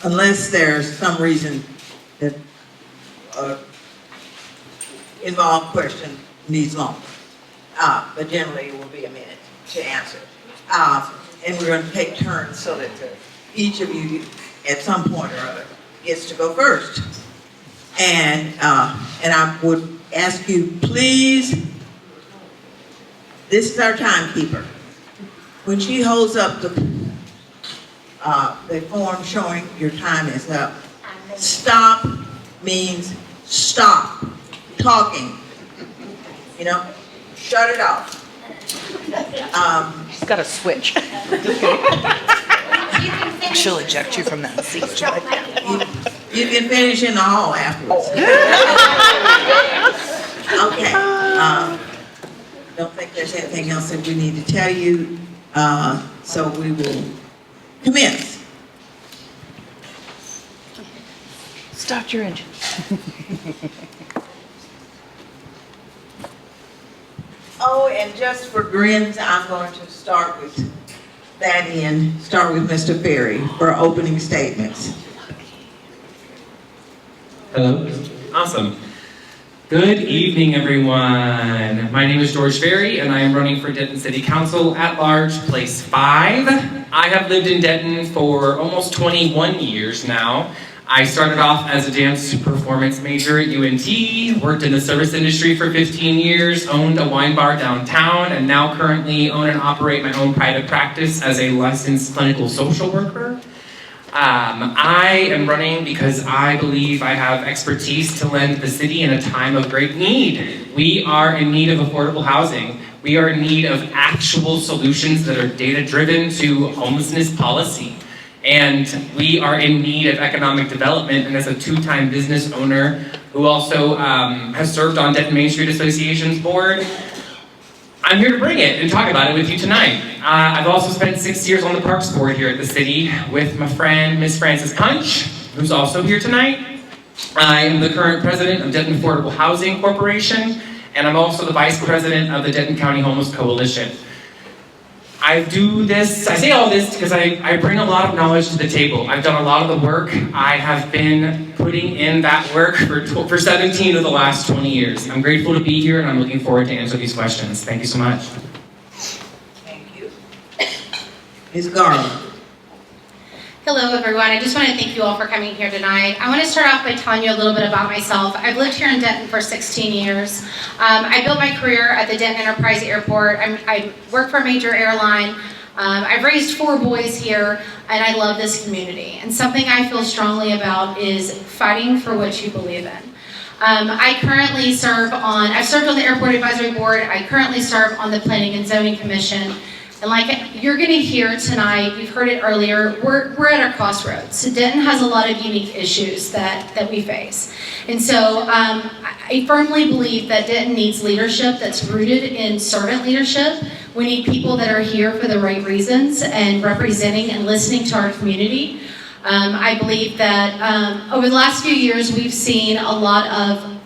unless there's some reason that involved question needs longer. But generally it will be a minute to answer. And we're going to take turns so that each of you at some point or other gets to go first. And I would ask you, please, this is our timekeeper. When she holds up the form showing your time is up, stop means stop talking. You know, shut it off. She's got a switch. She'll eject you from that seat. You can finish in the hall afterwards. Okay. Don't think there's anything else that we need to tell you, so we will commence. Start your engine. Oh, and just for grins, I'm going to start with Denia and start with Mr. Ferry for opening statements. Hello. Awesome. Good evening, everyone. My name is George Ferry, and I am running for Denton City Council at large, place 5. I have lived in Denton for almost 21 years now. I started off as a dance performance major at UNT, worked in the service industry for 15 years, owned a wine bar downtown, and now currently own and operate my own private practice as a licensed clinical social worker. I am running because I believe I have expertise to lend the city in a time of great need. We are in need of affordable housing. We are in need of actual solutions that are data-driven to homelessness policy. And we are in need of economic development, and as a 2-time business owner who also has served on Denton Main Street Association's board, I'm here to bring it and talk about it with you tonight. I've also spent 6 years on the Parks Board here at the city with my friend, Miss Frances Punch, who's also here tonight. I am the current president of Denton Affordable Housing Corporation, and I'm also the vice president of the Denton County Homeless Coalition. I say all this because I bring a lot of knowledge to the table. I've done a lot of the work. I have been putting in that work for 17 of the last 20 years. I'm grateful to be here, and I'm looking forward to answer these questions. Thank you so much. Thank you. Ms. Garland. Hello, everyone. I just want to thank you all for coming here tonight. I want to start off by telling you a little bit about myself. I've lived here in Denton for 16 years. I built my career at the Denton Enterprise Airport. I work for a major airline. I've raised 4 boys here, and I love this community. And something I feel strongly about is fighting for what you believe in. I've served on the Airport Advisory Board. I currently serve on the Planning and Zoning Commission. And like you're going to hear tonight, you've heard it earlier, we're at our crossroads. So Denton has a lot of unique issues that we face. And so I firmly believe that Denton needs leadership that's rooted in servant leadership. We need people that are here for the right reasons and representing and listening to our community. I believe that over the last few years, we've seen a lot of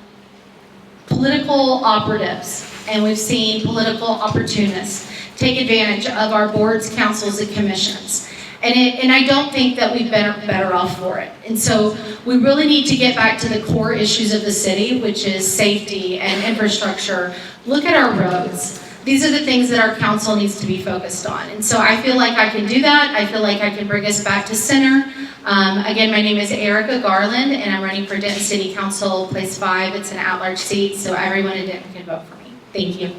political operatives and we've seen political opportunists take advantage of our boards, councils, and commissions. And I don't think that we've been better off for it. And so we really need to get back to the core issues of the city, which is safety and infrastructure. Look at our roads. These are the things that our council needs to be focused on. And so I feel like I can do that. I feel like I can bring us back to center. Again, my name is Erica Garland, and I'm running for Denton City Council, place 5. It's an at-large seat, so everyone in Denton can vote for me. Thank you.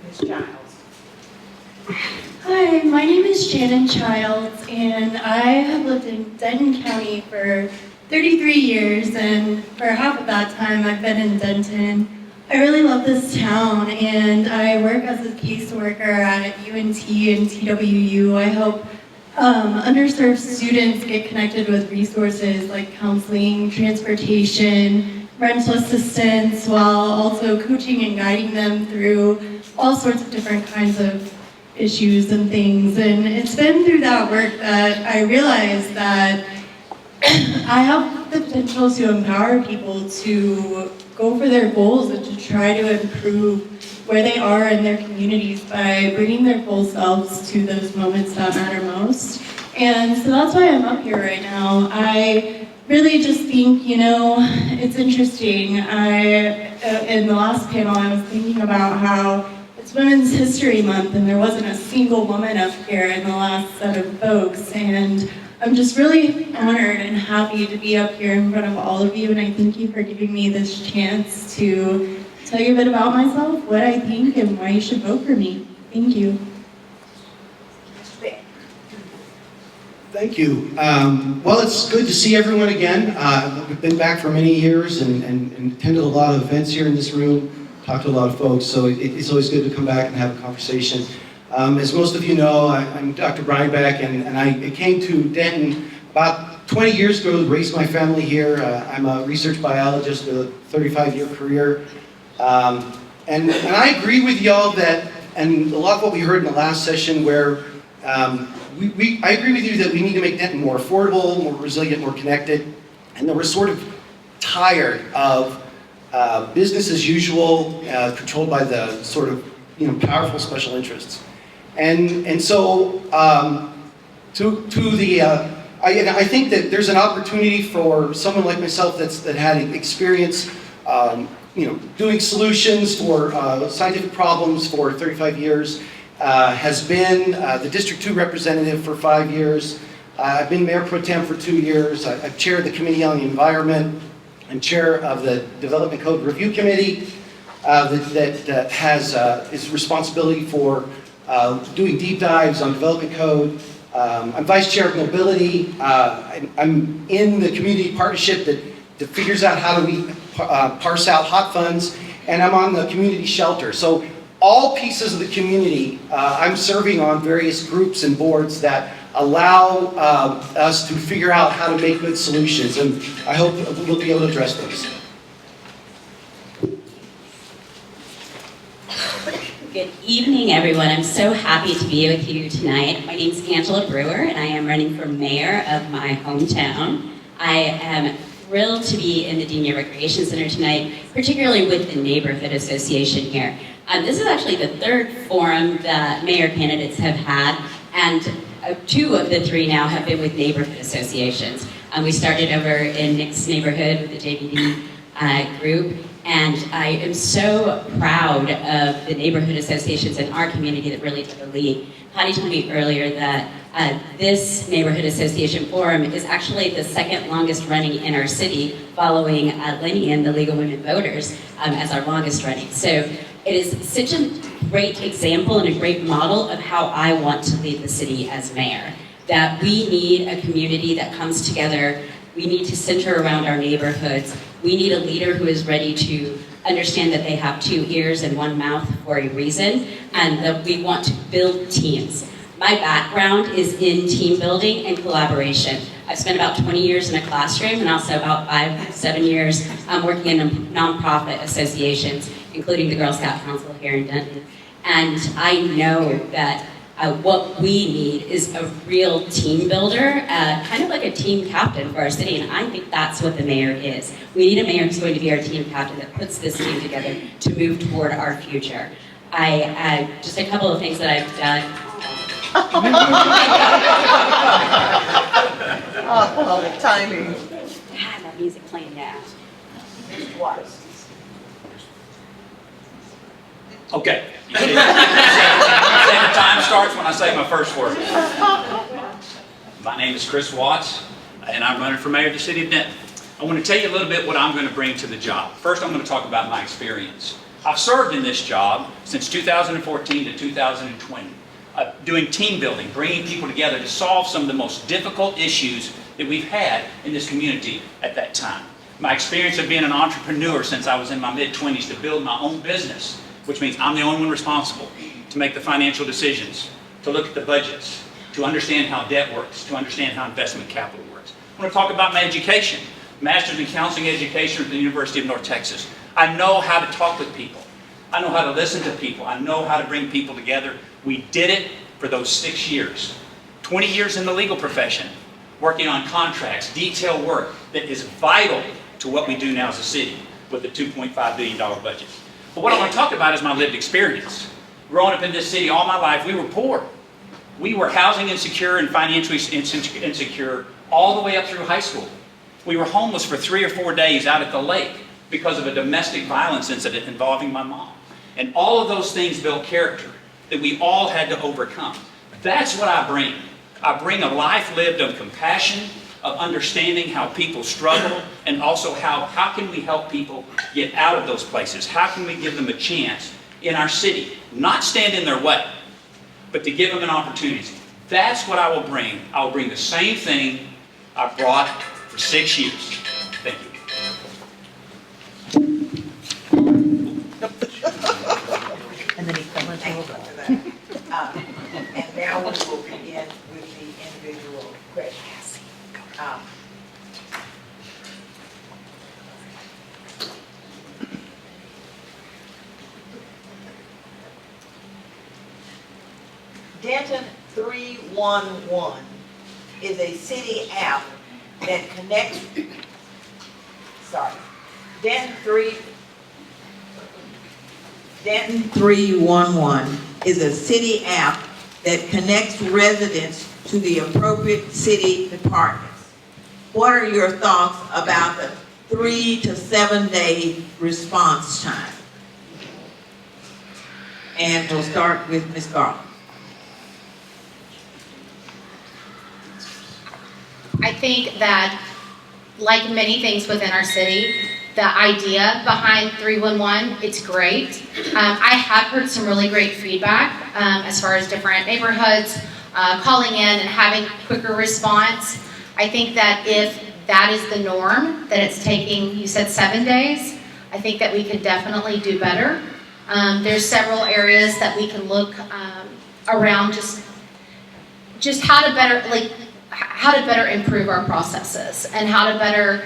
Ms. Giles. Hi, my name is Shannon Childs, and I have lived in Denton County for 33 years, and for half of that time I've been in Denton. I really love this town, and I work as a caseworker at UNT and TWU. I help underserved students get connected with resources like counseling, transportation, rental assistance, while also coaching and guiding them through all sorts of different kinds of issues and things. And it's been through that work that I realized that I have the potential to empower people to go for their goals and to try to improve where they are in their communities by bringing their full selves to those moments that matter most. And so that's why I'm up here right now. I really just think, it's interesting. In the last panel, I was thinking about how it's Women's History Month and there wasn't a single woman up here in the last set of folks. And I'm just really honored and happy to be up here in front of all of you, and I thank you for giving me this chance to tell you a bit about myself, what I think, and why you should vote for me. Thank you. Thank you. Well, it's good to see everyone again. We've been back for many years and attended a lot of events here in this room, talked to a lot of folks, so it's always good to come back and have a conversation. As most of you know, I'm Dr. Brian Beck, and I came to Denton about 20 years ago to raise my family here. I'm a research biologist with a 35-year career. And I agree with y'all that, and a lot of what we heard in the last session where I agree with you that we need to make Denton more affordable, more resilient, more connected, and that we're sort of tired of business as usual, controlled by the sort of powerful special interests. And so I think that there's an opportunity for someone like myself that had experience doing solutions for scientific problems for 35 years, has been the District 2 representative for 5 years. I've been Mayor Pro Tem for 2 years. I've chaired the Committee on the Environment. I'm chair of the Development Code Review Committee that has responsibility for doing deep dives on development code. I'm vice chair of mobility. I'm in the community partnership that figures out how do we parse out hot funds, and I'm on the community shelter. So all pieces of the community, I'm serving on various groups and boards that allow us to figure out how to make good solutions, and I hope we'll be able to address those. Good evening, everyone. I'm so happy to be with you tonight. My name is Angela Brewer, and I am running for mayor of my hometown. I am thrilled to be in the Denia Recreation Center tonight, particularly with the neighborhood association here. This is actually the third forum that mayor candidates have had, and 2 of the 3 now have been with neighborhood associations. We started over in Nick's neighborhood with the JVD group, and I am so proud of the neighborhood associations in our community that really took the lead. Patty told me earlier that this neighborhood association forum is actually the 2nd longest running in our city, following Lenny and the League of Women Voters as our longest running. So it is such a great example and a great model of how I want to lead the city as mayor. That we need a community that comes together. We need to center around our neighborhoods. We need a leader who is ready to understand that they have 2 ears and 1 mouth for a reason, and that we want to build teams. My background is in team building and collaboration. I've spent about 20 years in a classroom and also about 5-7 years working in nonprofit associations, including the Girl Scout Council here in Denton. And I know that what we need is a real team builder, kind of like a team captain for our city, and I think that's what the mayor is. We need a mayor who's going to be our team captain that puts this team together to move toward our future. Just a couple of things that I've done. Oh, the timing. I have that music playing now. Okay. You say the time starts when I say my first word. My name is Chris Watts, and I'm running for mayor of the city of Denton. I want to tell you a little bit what I'm going to bring to the job. First, I'm going to talk about my experience. I've served in this job since 2014 to 2020, doing team building, bringing people together to solve some of the most difficult issues that we've had in this community at that time. My experience of being an entrepreneur since I was in my mid-20s to build my own business, which means I'm the only one responsible to make the financial decisions, to look at the budgets, to understand how debt works, to understand how investment capital works. I want to talk about my education, master's in counseling education at the University of North Texas. I know how to talk with people. I know how to listen to people. I know how to bring people together. We did it for those 6 years. 20 years in the legal profession, working on contracts, detail work that is vital to what we do now as a city with a $2.5 billion budget. But what I want to talk about is my lived experience. Growing up in this city all my life, we were poor. We were housing insecure and financially insecure all the way up through high school. We were homeless for 3 or 4 days out at the lake because of a domestic violence incident involving my mom. And all of those things built character that we all had to overcome. That's what I bring. I bring a life lived of compassion, of understanding how people struggle, and also how can we help people get out of those places? How can we give them a chance in our city? Not stand in their way, but to give them an opportunity. That's what I will bring. I will bring the same thing I brought for 6 years. Thank you. And then he fell into Thank a you ball. for that. And now we will begin with the individual questions. Denton 311 is a city app that connects, Denton 311 is a city app that connects residents to the appropriate city departments. What are your thoughts about the 3 to 7 day response time? And we'll start with Ms. Garland. I think that, like many things within our city, the idea behind 311, it's great. I have heard some really great feedback as far as different neighborhoods calling in and having quicker response. I think that if that is the norm, that it's taking, you said 7 days, I think that we could definitely do better. There's several areas that we can look around just how to better improve our processes and how to better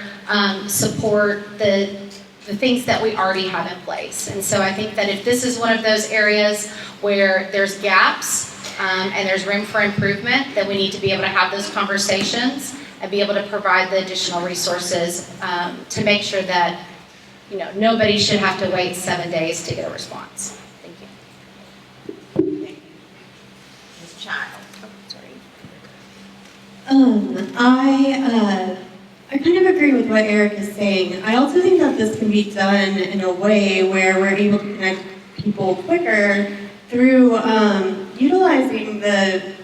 support the things that we already have in place. And so I think that if this is one of those areas where there's gaps and there's room for improvement, that we need to be able to have those conversations and be able to provide the additional resources to make sure that nobody should have to wait 7 days to get a response. Thank you. Thank you. Ms. Childs. I kind of agree with what Eric is saying. I also think that this can be done in a way where we're able to connect people quicker through utilizing the,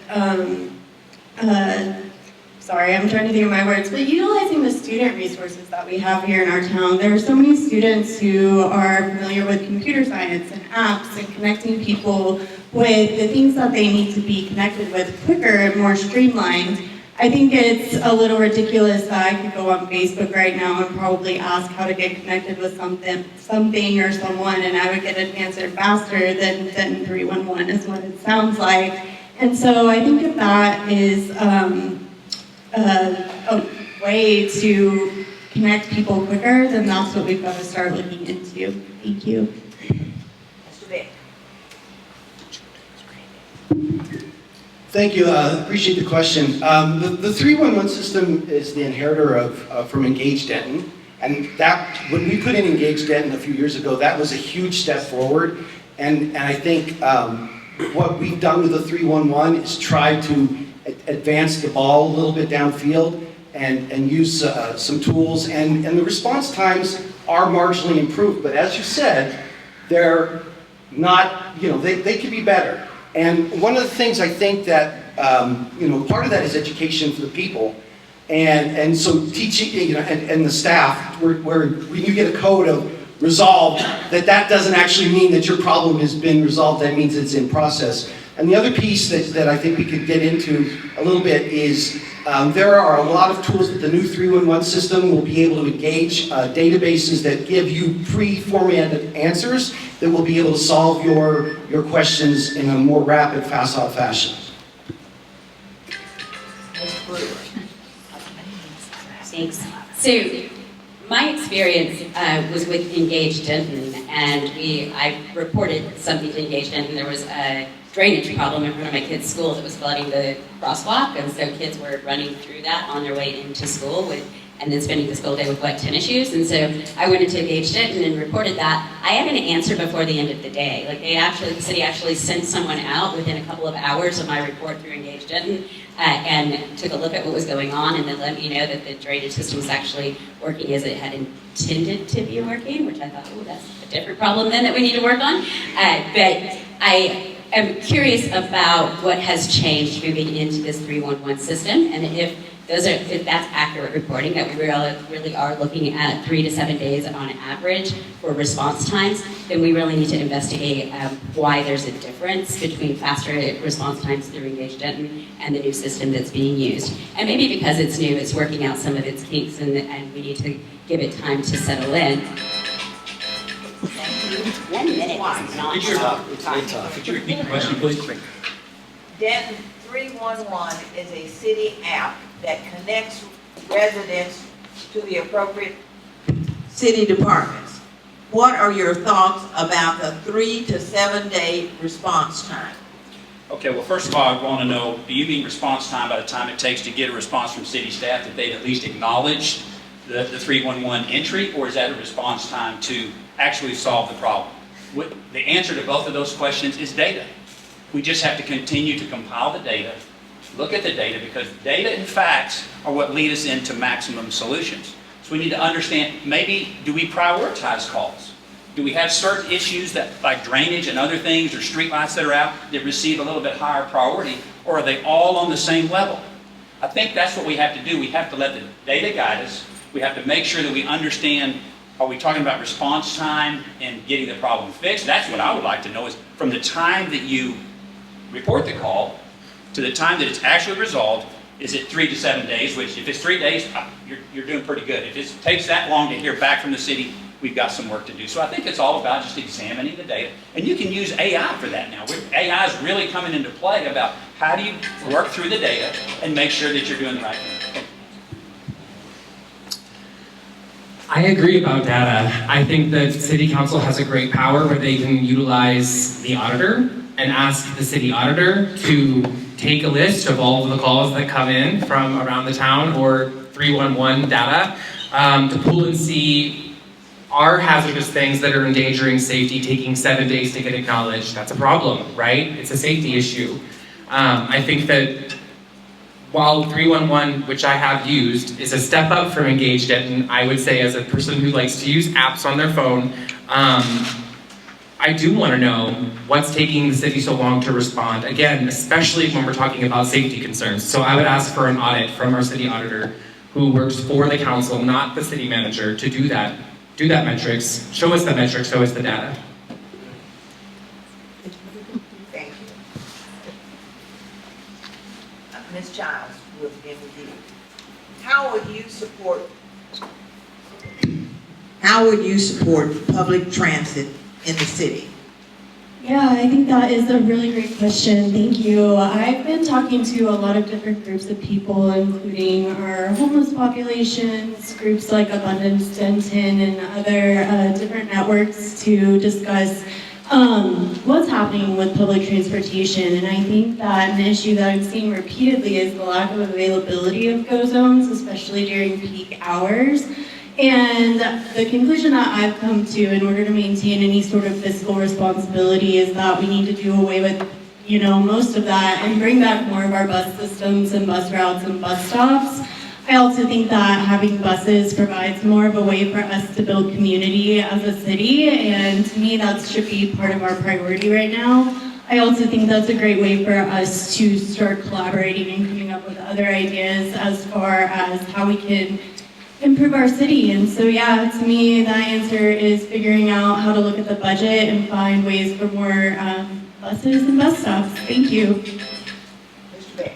sorry, I'm trying to think of my words, but utilizing the student resources that we have here in our town. There are so many students who are familiar with computer science and apps and connecting people with the things that they need to be connected with quicker and more streamlined. I think it's a little ridiculous that I could go on Facebook right now and probably ask how to get connected with something or someone, and I would get an answer faster than 311 is what it sounds like. And so I think that is a way to connect people quicker, then that's what we've got to start looking into. Thank you. Mr. Beck. Thank you. Appreciate the question. The 311 system is the inheritor from Engage Denton, and that when we put in Engage Denton a few years ago, that was a huge step forward. And I think what we've done with the 311 is try to advance the ball a little bit downfield and use some tools. And the response times are marginally improved, but as you said, they're not. They could be better. And one of the things I think that, part of that is education for the people. And so teaching, and the staff, where when you get a code of resolved, that doesn't actually mean that your problem has been resolved, that means it's in process. And the other piece that I think we could get into a little bit is there are a lot of tools that the new 311 system will be able to engage databases that give you pre-formatted answers that will be able to solve your questions in a more rapid, facile fashion. Thanks. So my experience was with Engage Denton, and I reported something to Engage Denton. There was a drainage problem in front of my kids' school that was flooding the crosswalk, and so kids were running through that on their way into school and then spending the school day with wet tennis shoes. And so I went into Engage Denton and reported that. I had an answer before the end of the day. Like the city actually sent someone out within a couple of hours of my report through Engage Denton and took a look at what was going on, and then let me know that the drainage system was actually working as it had intended to be working, which I thought, oh, that's a different problem then that we need to work on. But I'm curious about what has changed moving into this 311 system, and if that's accurate reporting, that we really are looking at 3 to 7 days on average for response times, then we really need to investigate why there's a difference between faster response times through Engage Denton and the new system that's being used. And maybe because it's new, it's working out some of its kinks, and we need to give it time to settle in. 1 minute is not Could you repeat the question, please? Denton 311 is a city app that connects residents to the appropriate city departments. What are your thoughts about the 3 to 7 day response time? Okay, well, first of all, I want to know, do you mean response time by the time it takes to get a response from city staff that they've at least acknowledged the 311 entry, or is that a response time to actually solve the problem? The answer to both of those questions is data. We just have to continue to compile the data, look at the data, because data and facts are what lead us into maximum solutions. So we need to understand, maybe, do we prioritize calls? Do we have certain issues that, like drainage and other things, or streetlights that are out, that receive a little bit higher priority, or are they all on the same level? I think that's what we have to do. We have to let the data guide us. We have to make sure that we understand, are we talking about response time and getting the problem fixed? That's what I would like to know, is from the time that you report the call to the time that it's actually resolved, is it 3 to 7 days? Which, if it's 3 days, you're doing pretty good. If it takes that long to hear back from the city, we've got some work to do. So I think it's all about just examining the data. And you can use AI for that now. AI is really coming into play about how do you work through the data and make sure that you're doing the right thing. I agree about data. I think that City Council has a great power where they can utilize the auditor and ask the city auditor to take a list of all of the calls that come in from around the town, or 311 data, to pull and see are hazardous things that are endangering safety taking 7 days to get acknowledged. That's a problem, right? It's a safety issue. I think that while 311, which I have used, is a step up from Engage Denton, I would say, as a person who likes to use apps on their phone, I do want to know what's taking the city so long to respond. Again, especially when we're talking about safety concerns. So I would ask for an audit from our city auditor, who works for the council, not the city manager, to do that metrics, show us the metrics, show us the data. Thank you. Ms. Childs, we'll begin with you. How would you support public transit in the city? Yeah, I think that is a really great question. Thank you. I've been talking to a lot of different groups of people, including our homeless populations, groups like Abundance Denton, and other different networks to discuss what's happening with public transportation. And I think that an issue that I'm seeing repeatedly is the lack of availability of GO zones, especially during peak hours. And the conclusion that I've come to, in order to maintain any sort of fiscal responsibility, is that we need to do away with, most of that and bring back more of our bus systems and bus routes and bus stops. I also think that having buses provides more of a way for us to build community as a city, and to me that should be part of our priority right now. I also think that's a great way for us to start collaborating and coming up with other ideas as far as how we can improve our city. And so yeah, to me that answer is figuring out how to look at the budget and find ways for more buses and bus stops. Thank you. Mr. Beck.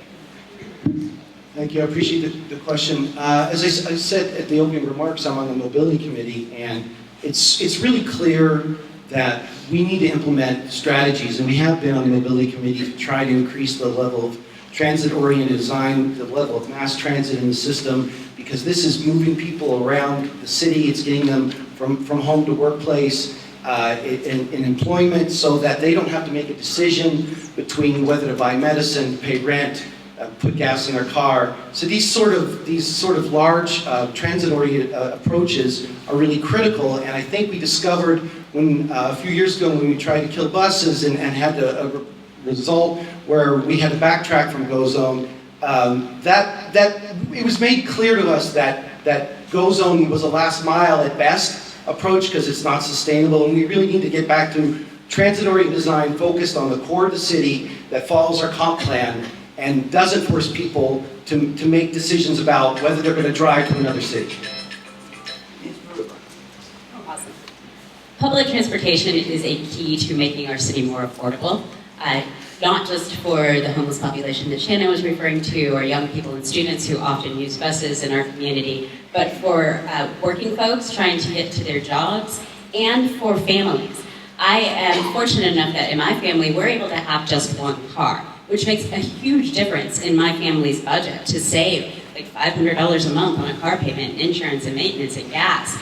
Thank you, I appreciate the question. As I said at the opening remarks, I'm on the mobility committee, and it's really clear that we need to implement strategies, and we have been on the mobility committee to try to increase the level of transit-oriented design, the level of mass transit in the system, because this is moving people around the city, it's getting them from home to workplace, in employment so that they don't have to make a decision between whether to buy medicine, pay rent, put gas in their car. So these sort of large transit-oriented approaches are really critical, and I think we discovered when a few years ago when we tried to kill buses and had a result where we had to backtrack from Go Zone, that it was made clear to us that Go Zone was a last mile at best approach because it's not sustainable, and we really need to get back to transit-oriented design focused on the core of the city that follows our comp plan and doesn't force people to make decisions about whether they're going to drive to another city. Awesome. Public transportation is a key to making our city more affordable, not just for the homeless population that Shannon was referring to, or young people and students who often use buses in our community, but for working folks trying to get to their jobs, and for families. I am fortunate enough that in my family, we're able to have just one car, which makes a huge difference in my family's budget to save like $500 a month on a car payment, insurance and maintenance and gas.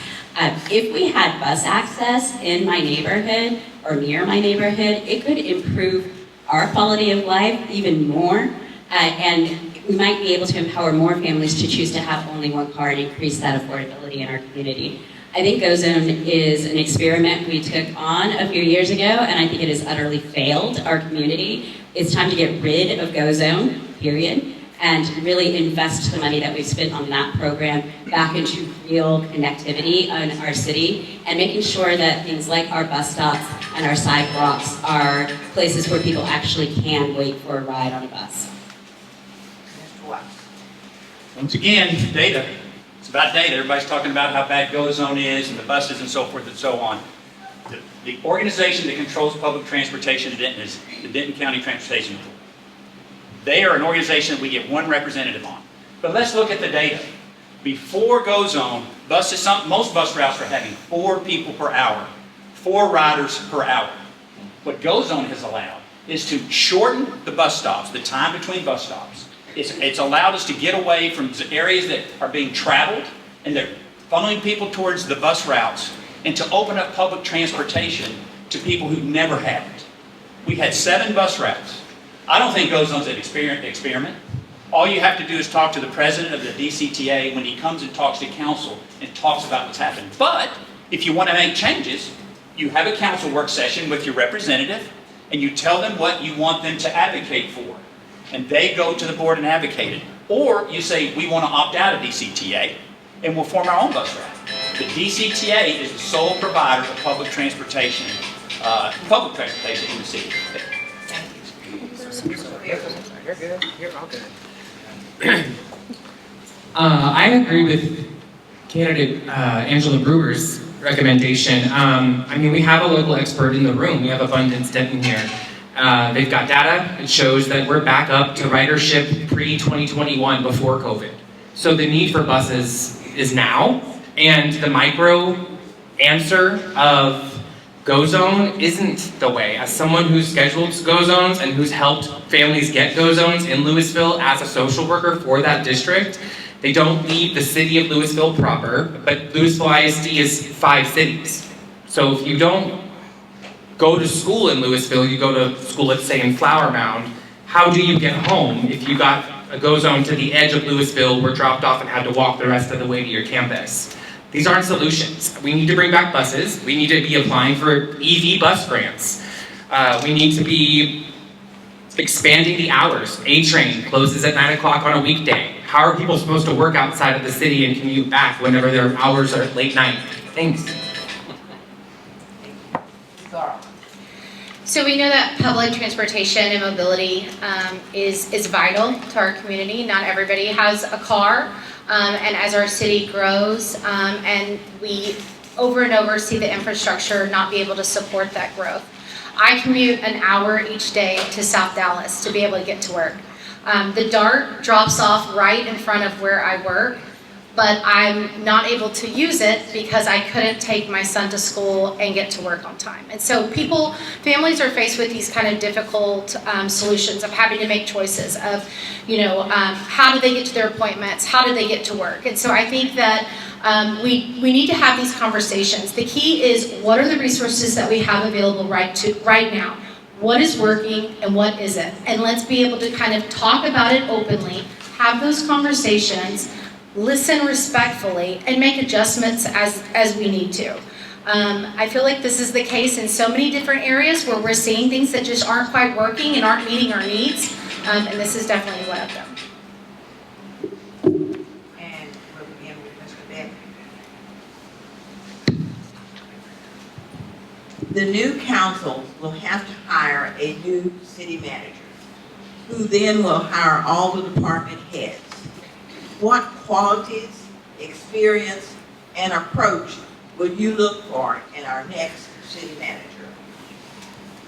If we had bus access in my neighborhood or near my neighborhood, it could improve our quality of life even more, and we might be able to empower more families to choose to have only one car and increase that affordability in our community. I think Go Zone is an experiment we took on a few years ago, and I think it has utterly failed our community. It's time to get rid of Go Zone, period, and really invest the money that we've spent on that program back into real connectivity in our city, and making sure that things like our bus stops and our sidewalks are places where people actually can wait for a ride on a bus. Once again, data. It's about data. Everybody's talking about how bad Go Zone is and the buses and so forth and so on. The organization that controls public transportation in Denton is the Denton County Transportation Authority. They are an organization that we get one representative on. But let's look at the data. Before Go Zone, most bus routes were having 4 people per hour, 4 riders per hour. What Go Zone has allowed is to shorten the bus stops, the time between bus stops. It's allowed us to get away from areas that are being traveled, and they're funneling people towards the bus routes, and to open up public transportation to people who never had it. We had 7 bus routes. I don't think Go Zone's an experiment. All you have to do is talk to the president of the DCTA when he comes and talks to council and talks about what's happened. But if you want to make changes, you have a council work session with your representative, and you tell them what you want them to advocate for. And they go to the board and advocate it. Or you say, we want to opt out of DCTA, and we'll form our own bus route. The DCTA is the sole provider of public transportation in the city. You're good. You're all good. I agree with candidate Angela Brewer's recommendation. I mean, we have a local expert in the room. We have Abundance Denton here. They've got data. It shows that we're back up to ridership pre-2021 before COVID. So the need for buses is now, and the micro answer of Go Zone isn't the way. As someone who's scheduled Go Zones and who's helped families get Go Zones in Louisville as a social worker for that district, they don't leave the city of Louisville proper, but Louisville ISD is 5 cities. So if you don't go to school in Louisville, you go to school, let's say, in Flower Mound, how do you get home if you got a Go Zone to the edge of Louisville, were dropped off and had to walk the rest of the way to your campus? These aren't solutions. We need to bring back buses. We need to be applying for EV bus grants. We need to be expanding the hours. A-Train closes at 9 o'clock on a weekday. How are people supposed to work outside of the city and commute back whenever their hours are late night? Thanks. So we know that public transportation and mobility is vital to our community. Not everybody has a car, and as our city grows, and we over and over see the infrastructure not be able to support that growth. I commute an hour each day to South Dallas to be able to get to work. The DART drops off right in front of where I work. but I'm not able to use it because I couldn't take my son to school and get to work on time. And so families are faced with these kind of difficult solutions of having to make choices of, how do they get to their appointments? How do they get to work? And so I think that we need to have these conversations. The key is, what are the resources that we have available right now? What is working and what isn't? And let's be able to kind of talk about it openly, have those conversations, listen respectfully, and make adjustments as we need to. I feel like this is the case in so many different areas where we're seeing things that just aren't quite working and aren't meeting our needs, and this is definitely one of them. And we'll begin with Mr. Beck. The new council will have to hire a new city manager, who then will hire all the department heads. What qualities, experience, and approach would you look for in our next city manager?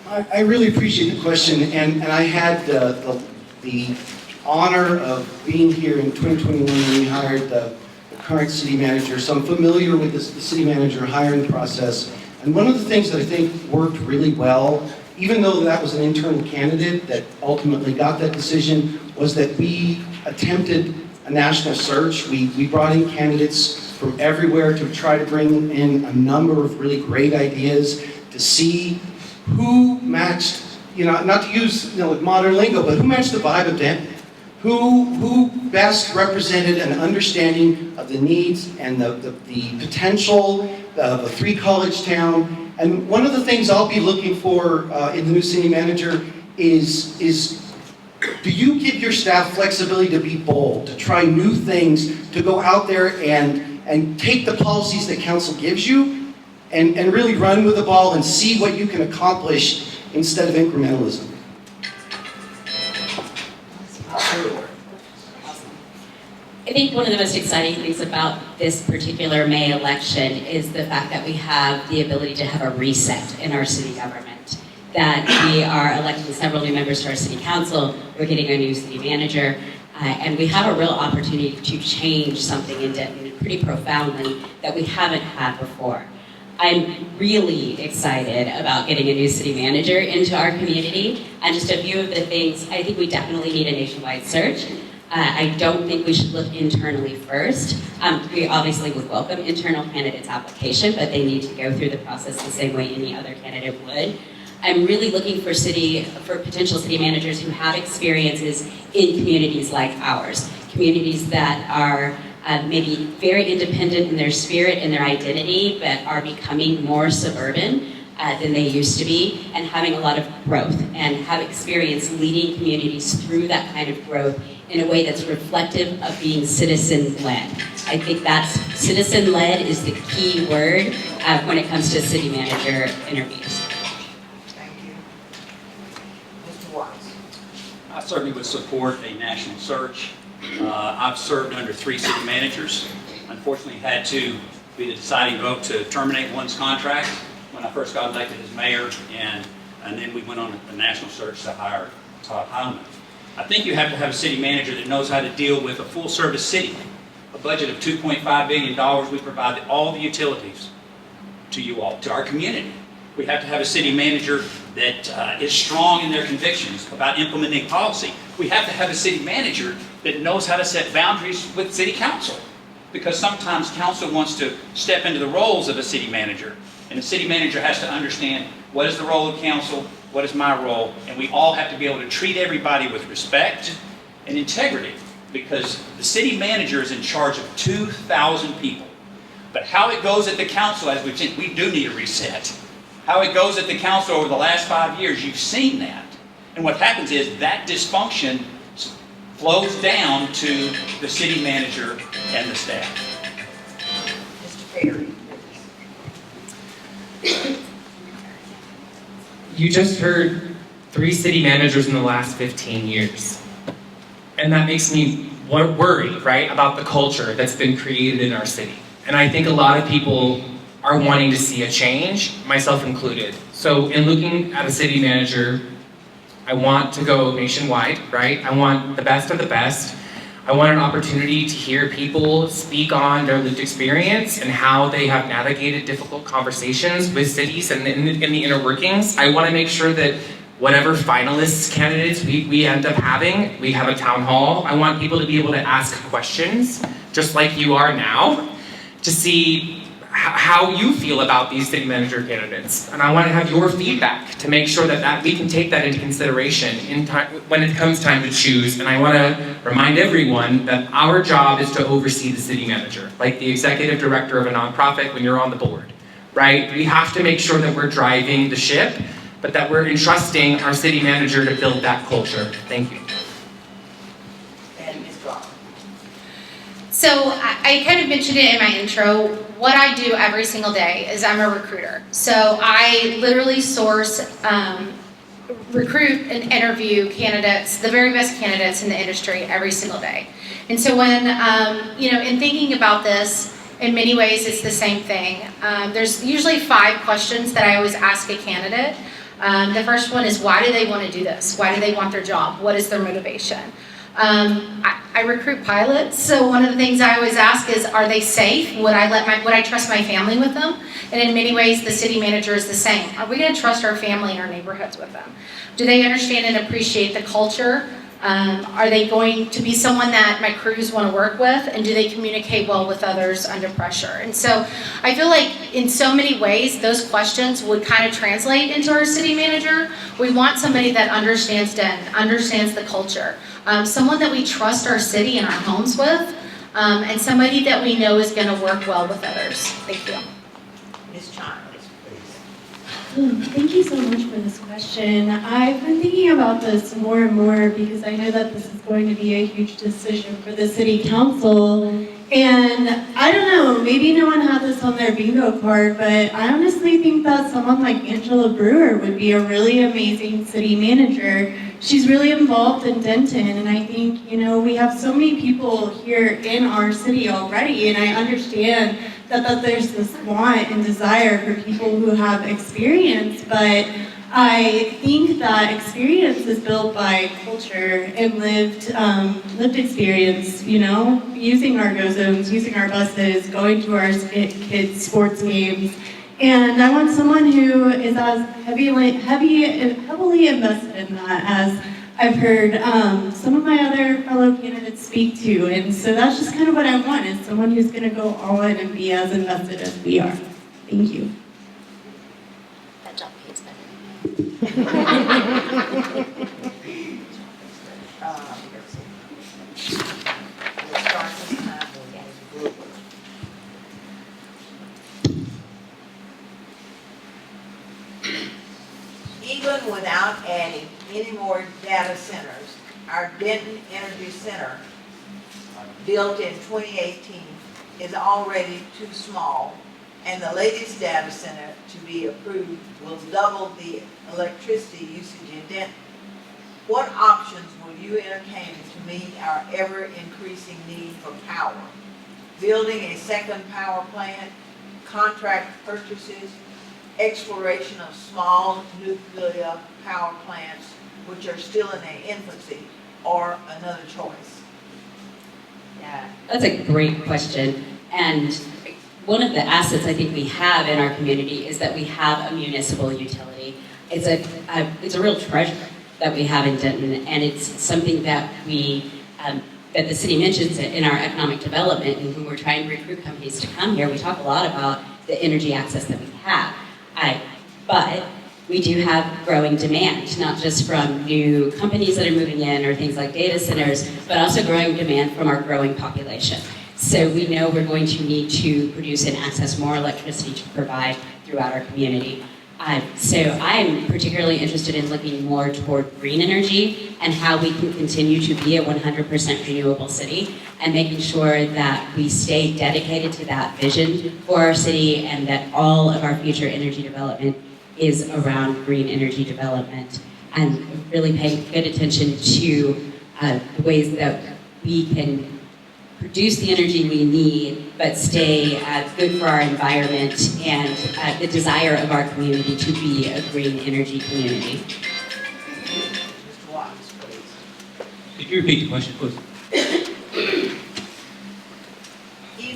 I really appreciate the question, and I had the honor of being here in 2021 when we hired the current city manager, so I'm familiar with the city manager hiring process. And one of the things that I think worked really well, even though that was an internal candidate that ultimately got that decision, was that we attempted a national search. We brought in candidates from everywhere to try to bring in a number of really great ideas to see who matched, not to use modern lingo, but who matched the vibe of Denton. Who best represented an understanding of the needs and the potential of a three-college town. And one of the things I'll be looking for in the new city manager is do you give your staff flexibility to be bold, to try new things, to go out there and take the policies that council gives you and really run with the ball and see what you can accomplish instead of incrementalism? I think one of the most exciting things about this particular May election is the fact that we have the ability to have a reset in our city government. That we are electing several new members to our city council, we're getting a new city manager, and we have a real opportunity to change something in Denton pretty profoundly that we haven't had before. I'm really excited about getting a new city manager into our community, and just a few of the things. I think we definitely need a nationwide search. I don't think we should look internally first. We obviously would welcome internal candidates' application, but they need to go through the process the same way any other candidate would. I'm really looking for potential city managers who have experiences in communities like ours, communities that are maybe very independent in their spirit and their identity, but are becoming more suburban than they used to be, and having a lot of growth, and have experience leading communities through that kind of growth in a way that's reflective of being citizen-led. I think that's citizen-led is the key word when it comes to city manager interviews. Thank you. Mr. Watts. I certainly would support a national search. I've served under 3 city managers. Unfortunately, had to be the deciding vote to terminate one's contract when I first got elected as mayor, and then we went on a national search to hire Todd Heilman. I think you have to have a city manager that knows how to deal with a full-service city. A budget of $2.5 billion, we provide all the utilities to you all, to our community. We have to have a city manager that is strong in their convictions about implementing policy. We have to have a city manager that knows how to set boundaries with city council, because sometimes council wants to step into the roles of a city manager, and the city manager has to understand what is the role of council, what is my role, and we all have to be able to treat everybody with respect and integrity, because the city manager is in charge of 2,000 people. But how it goes at the council, as we've seen, we do need a reset. How it goes at the council over the last 5 years, you've seen that. And what happens is that dysfunction flows down to the city manager and the staff. Mr. Perry. You just heard 3 city managers in the last 15 years. And that makes me worry, right, about the culture that's been created in our city. And I think a lot of people are wanting to see a change, myself included. So in looking at a city manager, I want to go nationwide, right? I want the best of the best. I want an opportunity to hear people speak on their lived experience and how they have navigated difficult conversations with cities and in the inner workings. I want to make sure that whatever finalists, candidates we end up having, we have a town hall. I want people to be able to ask questions, just like you are now, to see how you feel about these city manager candidates. And I want to have your feedback to make sure that we can take that into consideration when it comes time to choose. And I want to remind everyone that our job is to oversee the city manager, like the executive director of a nonprofit when you're on the board, right? We have to make sure that we're driving the ship, but that we're entrusting our city manager to build that culture. Thank you. And Ms. Clark. So I kind of mentioned it in my intro. What I do every single day is I'm a recruiter. So I literally source, recruit and interview candidates, the very best candidates in the industry every single day. And so when, in thinking about this, in many ways it's the same thing. There's usually 5 questions that I always ask a candidate. The first one is, why do they want to do this? Why do they want their job? What is their motivation? I recruit pilots, so one of the things I always ask is, are they safe? Would I trust my family with them? And in many ways, the city manager is the same. Are we going to trust our family and our neighborhoods with them? Do they understand and appreciate the culture? Are they going to be someone that my crews want to work with? And do they communicate well with others under pressure? And so I feel like in so many ways, those questions would kind of translate into our city manager. We want somebody that understands Denton, understands the culture, someone that we trust our city and our homes with, and somebody that we know is going to work well with others. Thank you. Ms. Childs, please. Thank you so much for this question. I've been thinking about this more and more because I know that this is going to be a huge decision for the city council. And I don't know, maybe no one had this on their bingo card, but I honestly think that someone like Angela Brewer would be a really amazing city manager. She's really involved in Denton, and I think, we have so many people here in our city already, and I understand that there's this want and desire for people who have experience, but I think that experience is built by culture and lived experience, using our go zones, using our buses, going to our kids' sports games. And I want someone who is as heavily invested in that as I've heard some of my other fellow candidates speak to. And so that's just kind of what I want, is someone who's going to go all in and be as invested as we are. Thank you. That job pays better. We'll start this time with Ms. Brewer. Even without adding any more data centers, our Denton Energy Center, built in 2018, is already too small, and the latest data center to be approved will double the electricity usage in Denton. What options will you entertain to meet our ever-increasing need for power? Building a second power plant, contract purchases, exploration of small nuclear power plants, which are still in their infancy, or another choice? Yeah, that's a great question. And one of the assets I think we have in our community is that we have a municipal utility. It's a real treasure that we have in Denton, and it's something that that the city mentions in our economic development. And when we're trying to recruit companies to come here, we talk a lot about the energy access that we have. But we do have growing demand, not just from new companies that are moving in or things like data centers, but also growing demand from our growing population. So we know we're going to need to produce and access more electricity to provide throughout our community. So I'm particularly interested in looking more toward green energy and how we can continue to be a 100% renewable city, and making sure that we stay dedicated to that vision for our city, and that all of our future energy development is around green energy development, and really paying good attention to the ways that we can produce the energy we need, but stay good for our environment and the desire of our community to be a green energy community. Mr. Watts, please. Could you repeat the question, please?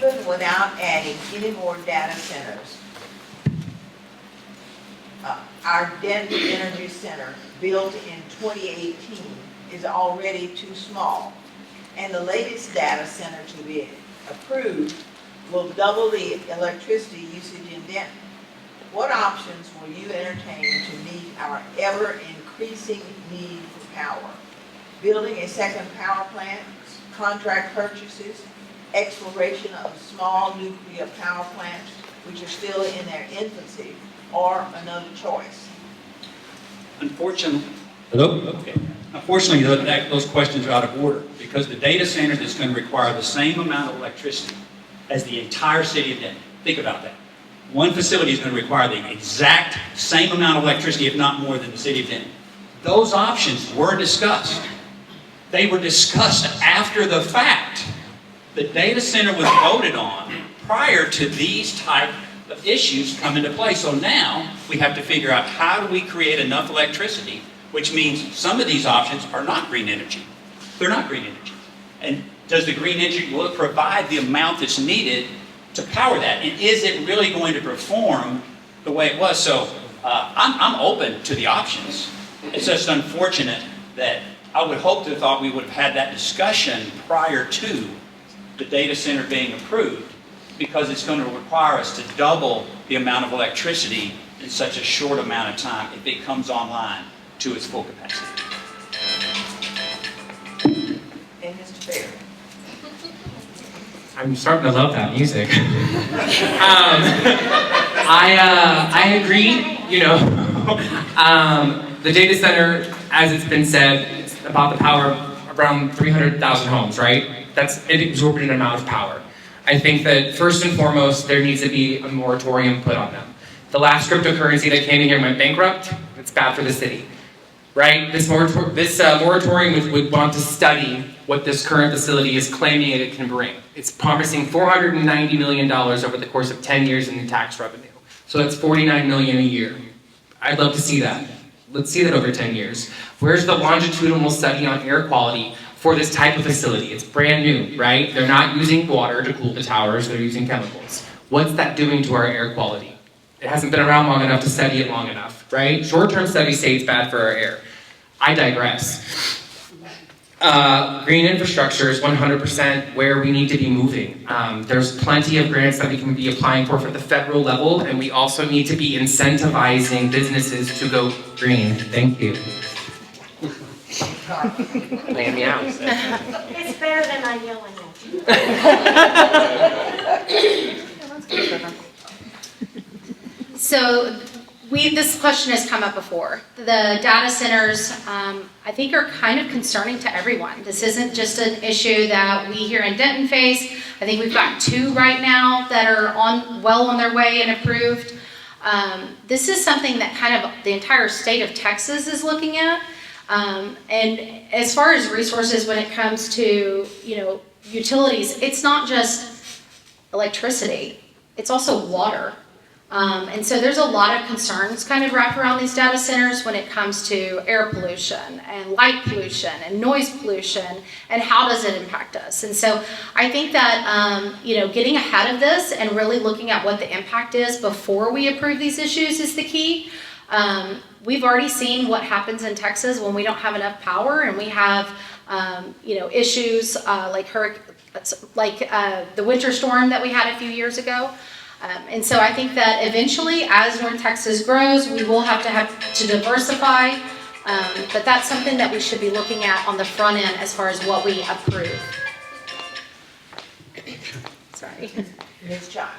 even without adding any more data centers, our Denton Energy Center, built in 2018, is already too small. And the latest data center to be approved will double the electricity usage in Denton. What options will you entertain to meet our ever-increasing need for power? Building a second power plant, contract purchases, exploration of small nuclear power plants, which are still in their infancy, or another choice? Unfortunately, hello? Okay. Unfortunately, those questions are out of order because the data center that's going to require the same amount of electricity as the entire city of Denton. Think about that. One facility is going to require the exact same amount of electricity, if not more, than the city of Denton. Those options were discussed. They were discussed after the fact. The data center was voted on prior to these type of issues come into play. So now we have to figure out how do we create enough electricity, which means some of these options are not green energy. They're not green energy. And does the green energy, will it provide the amount that's needed to power that? And is it really going to perform the way it was? So I'm open to the options. It's just unfortunate that I would hope to have thought we would have had that discussion prior to the data center being approved, because it's going to require us to double the amount of electricity in such a short amount of time if it comes online to its full capacity. And Mr. Fair? I'm starting to love that music. I agree, you know. The data center, as it's been said, it's about the power of around 300,000 homes, right? That's an exorbitant amount of power. I think that first and foremost, there needs to be a moratorium put on them. The last cryptocurrency that came in here went bankrupt. It's bad for the city, right? This moratorium would want to study what this current facility is claiming it can bring. It's promising $490 million over the course of 10 years in tax revenue. So that's $49 million a year. I'd love to see that. Let's see that over 10 years. Where's the longitudinal study on air quality for this type of facility? It's brand new, right? They're not using water to cool the towers, they're using chemicals. What's that doing to our air quality? It hasn't been around long enough to study it long enough, right? Short-term studies say it's bad for our air. I digress. Green infrastructure is 100% where we need to be moving. There's plenty of grants that we can be applying for the federal level, and we also need to be incentivizing businesses to go green. Thank you. Laying me out. It's better than I yell at you. So this question has come up before. The data centers, I think, are kind of concerning to everyone. This isn't just an issue that we here in Denton face. I think we've got 2 right now that are well on their way and approved. This is something that kind of the entire state of Texas is looking at. And as far as resources when it comes to, utilities, it's not just electricity, it's also water. And so there's a lot of concerns kind of wrapped around these data centers when it comes to air pollution and light pollution and noise pollution and how does it impact us. And so I think that, getting ahead of this and really looking at what the impact is before we approve these issues is the key. We've already seen what happens in Texas when we don't have enough power and we have, issues like the winter storm that we had a few years ago. And so I think that eventually, as North Texas grows, we will have to diversify, but that's something that we should be looking at on the front end as far as what we approve. Sorry. Ms. Child?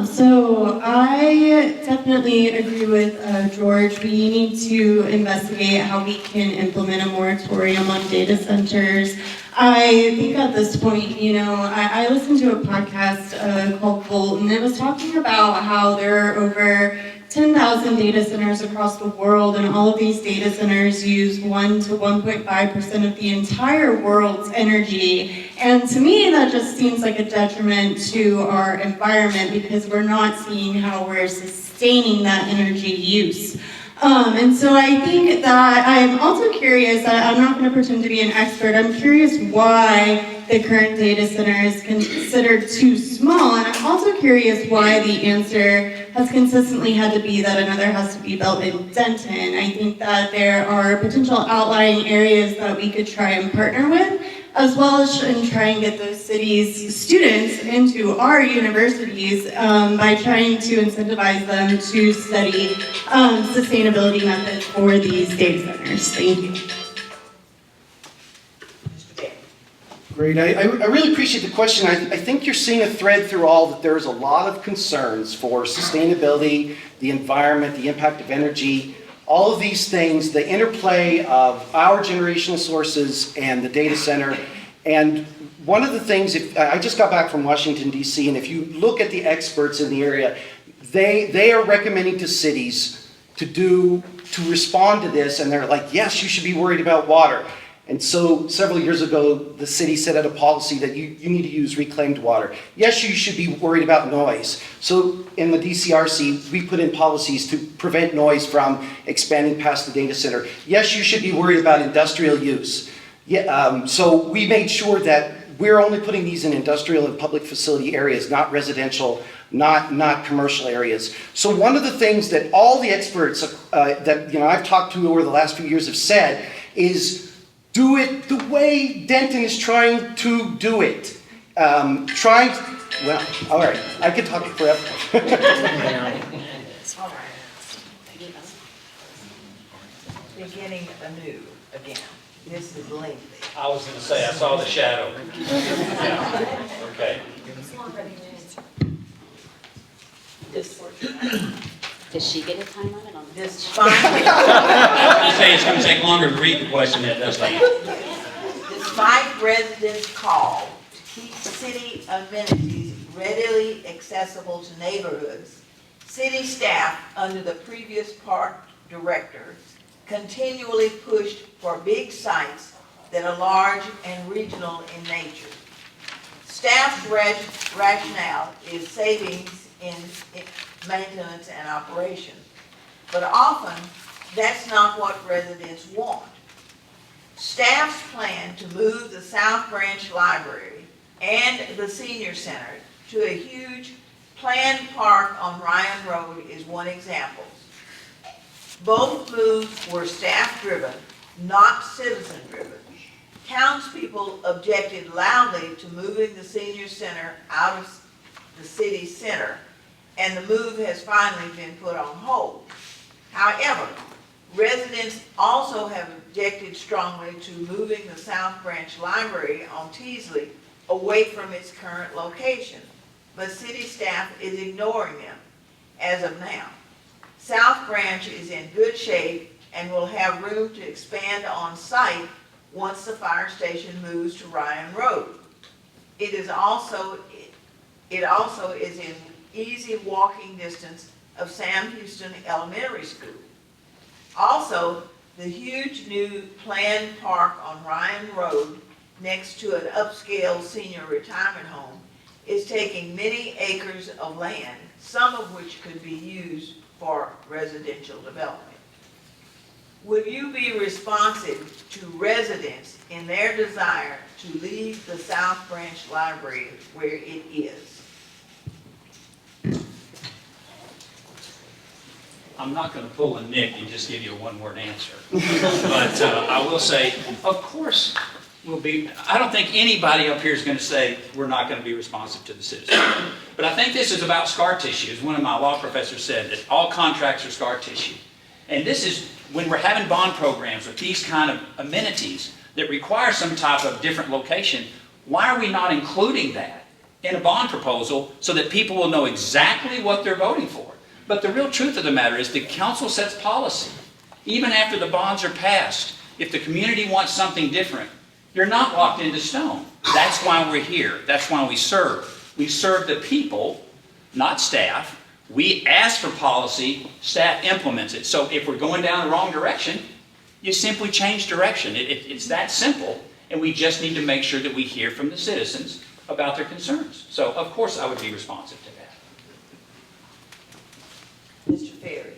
So I definitely agree with George. We need to investigate how we can implement a moratorium on data centers. I think at this point, I listened to a podcast called Volt, and it was talking about how there are over 10,000 data centers across the world, and all of these data centers use 1 to 1.5% of the entire world's energy. And to me, that just seems like a detriment to our environment because we're not seeing how we're sustaining that energy use. And so I think that I'm also curious, I'm not going to pretend to be an expert, I'm curious why the current data center is considered too small, and I'm also curious why the answer has consistently had to be that another has to be built in Denton. I think that there are potential outlying areas that we could try and partner with, as well as try and get those cities' students into our universities by trying to incentivize them to study sustainability methods for these data centers. Thank you. Mr. Beck. Great. I really appreciate the question. I think you're seeing a thread through all that there's a lot of concerns for sustainability, the environment, the impact of energy, all of these things, the interplay of our generational sources and the data center. And one of the things, I just got back from Washington, D.C., and if you look at the experts in the area, they are recommending to cities to respond to this, and they're like, yes, you should be worried about water. And so several years ago, the city set out a policy that you need to use reclaimed water. Yes, you should be worried about noise. So in the DCRC, we put in policies to prevent noise from expanding past the data center. Yes, you should be worried about industrial use. Yeah, so we made sure that we're only putting these in industrial and public facility areas, not residential, not commercial areas. So one of the things that all the experts that I've talked to over the last few years have said is, do it the way Denton is trying to do it. Well, all right, I could talk forever. Beginning anew again. This is lengthy. I was going to say, I saw the shadow. Yeah. Okay. Does she get a time on it? Despite I say it's going to take longer to read the question than it does to answer. Despite residents' call to keep city amenities readily accessible to neighborhoods, city staff under the previous park director continually pushed for big sites that are large and regional in nature. Staff's rationale is savings in maintenance and operation, but often that's not what residents want. Staff's plan to move the South Branch Library and the Senior Center to a huge planned park on Ryan Road is one example. Both moves were staff-driven, not citizen-driven. Townspeople objected loudly to moving the Senior Center out of the city center, and the move has finally been put on hold. However, residents also have objected strongly to moving the South Branch Library on Teasley away from its current location, but city staff is ignoring them as of now. South Branch is in good shape and will have room to expand on site once the fire station moves to Ryan Road. It also is in easy walking distance of Sam Houston Elementary School. Also, the huge new planned park on Ryan Road next to an upscale senior retirement home is taking many acres of land, some of which could be used for residential development. Would you be responsive to residents in their desire to leave the South Branch Library where it is? I'm not going to pull a Nick and just give you a one-word answer. But I will say, of course, we'll be. I don't think anybody up here is going to say we're not going to be responsive to the citizens. But I think this is about scar tissue. As one of my law professors said, that all contracts are scar tissue. And this is when we're having bond programs with these kind of amenities that require some type of different location, why are we not including that in a bond proposal so that people will know exactly what they're voting for? But the real truth of the matter is the council sets policy. Even after the bonds are passed, if the community wants something different, you're not locked into stone. That's why we're here. That's why we serve. We serve the people, not staff. We ask for policy, staff implements it. So if we're going down the wrong direction, you simply change direction. It's that simple, and we just need to make sure that we hear from the citizens about their concerns. So of course I would be responsive to that. Mr. Ferry.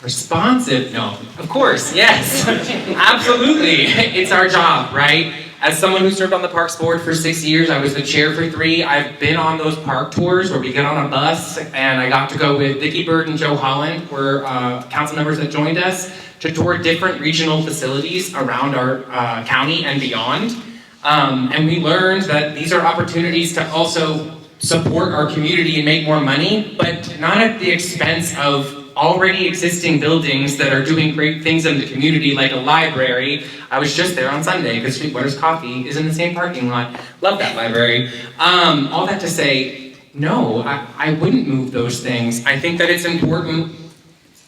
Responsive? No, of course, yes. Absolutely. It's our job, right? As someone who served on the Parks Board for 6 years, I was the chair for 3. I've been on those park tours where we get on a bus, and I got to go with Vicki Bird and Joe Holland, were council members that joined us, to tour different regional facilities around our county and beyond. And we learned that these are opportunities to also support our community and make more money, but not at the expense of already existing buildings that are doing great things in the community, like a library. I was just there on Sunday because Sweetwater's Coffee is in the same parking lot. Love that library. All that to say, no, I wouldn't move those things. I think that it's important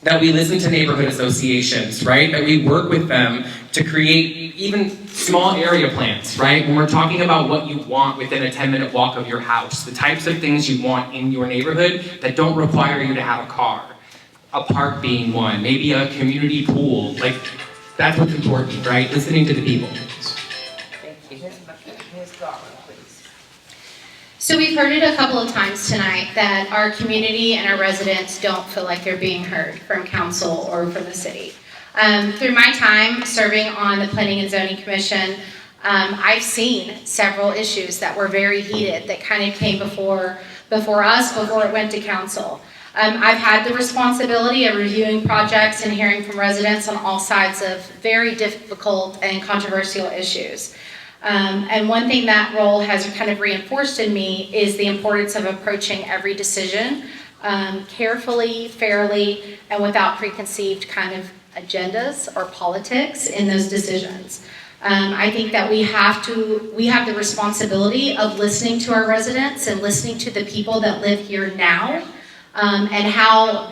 that we listen to neighborhood associations, right? That we work with them to create even small area plans, right? When we're talking about what you want within a 10-minute walk of your house, the types of things you want in your neighborhood that don't require you to have a car. A park being one, maybe a community pool, like that's what's important, right? Listening to the people. Thank you. Ms. Garland, please. So we've heard it a couple of times tonight that our community and our residents don't feel like they're being heard from council or from the city. Through my time serving on the Planning and Zoning Commission, I've seen several issues that were very heated that kind of came before us, before it went to council. I've had the responsibility of reviewing projects and hearing from residents on all sides of very difficult and controversial issues. And one thing that role has kind of reinforced in me is the importance of approaching every decision carefully, fairly, and without preconceived kind of agendas or politics in those decisions. I think that we have the responsibility of listening to our residents and listening to the people that live here now. And how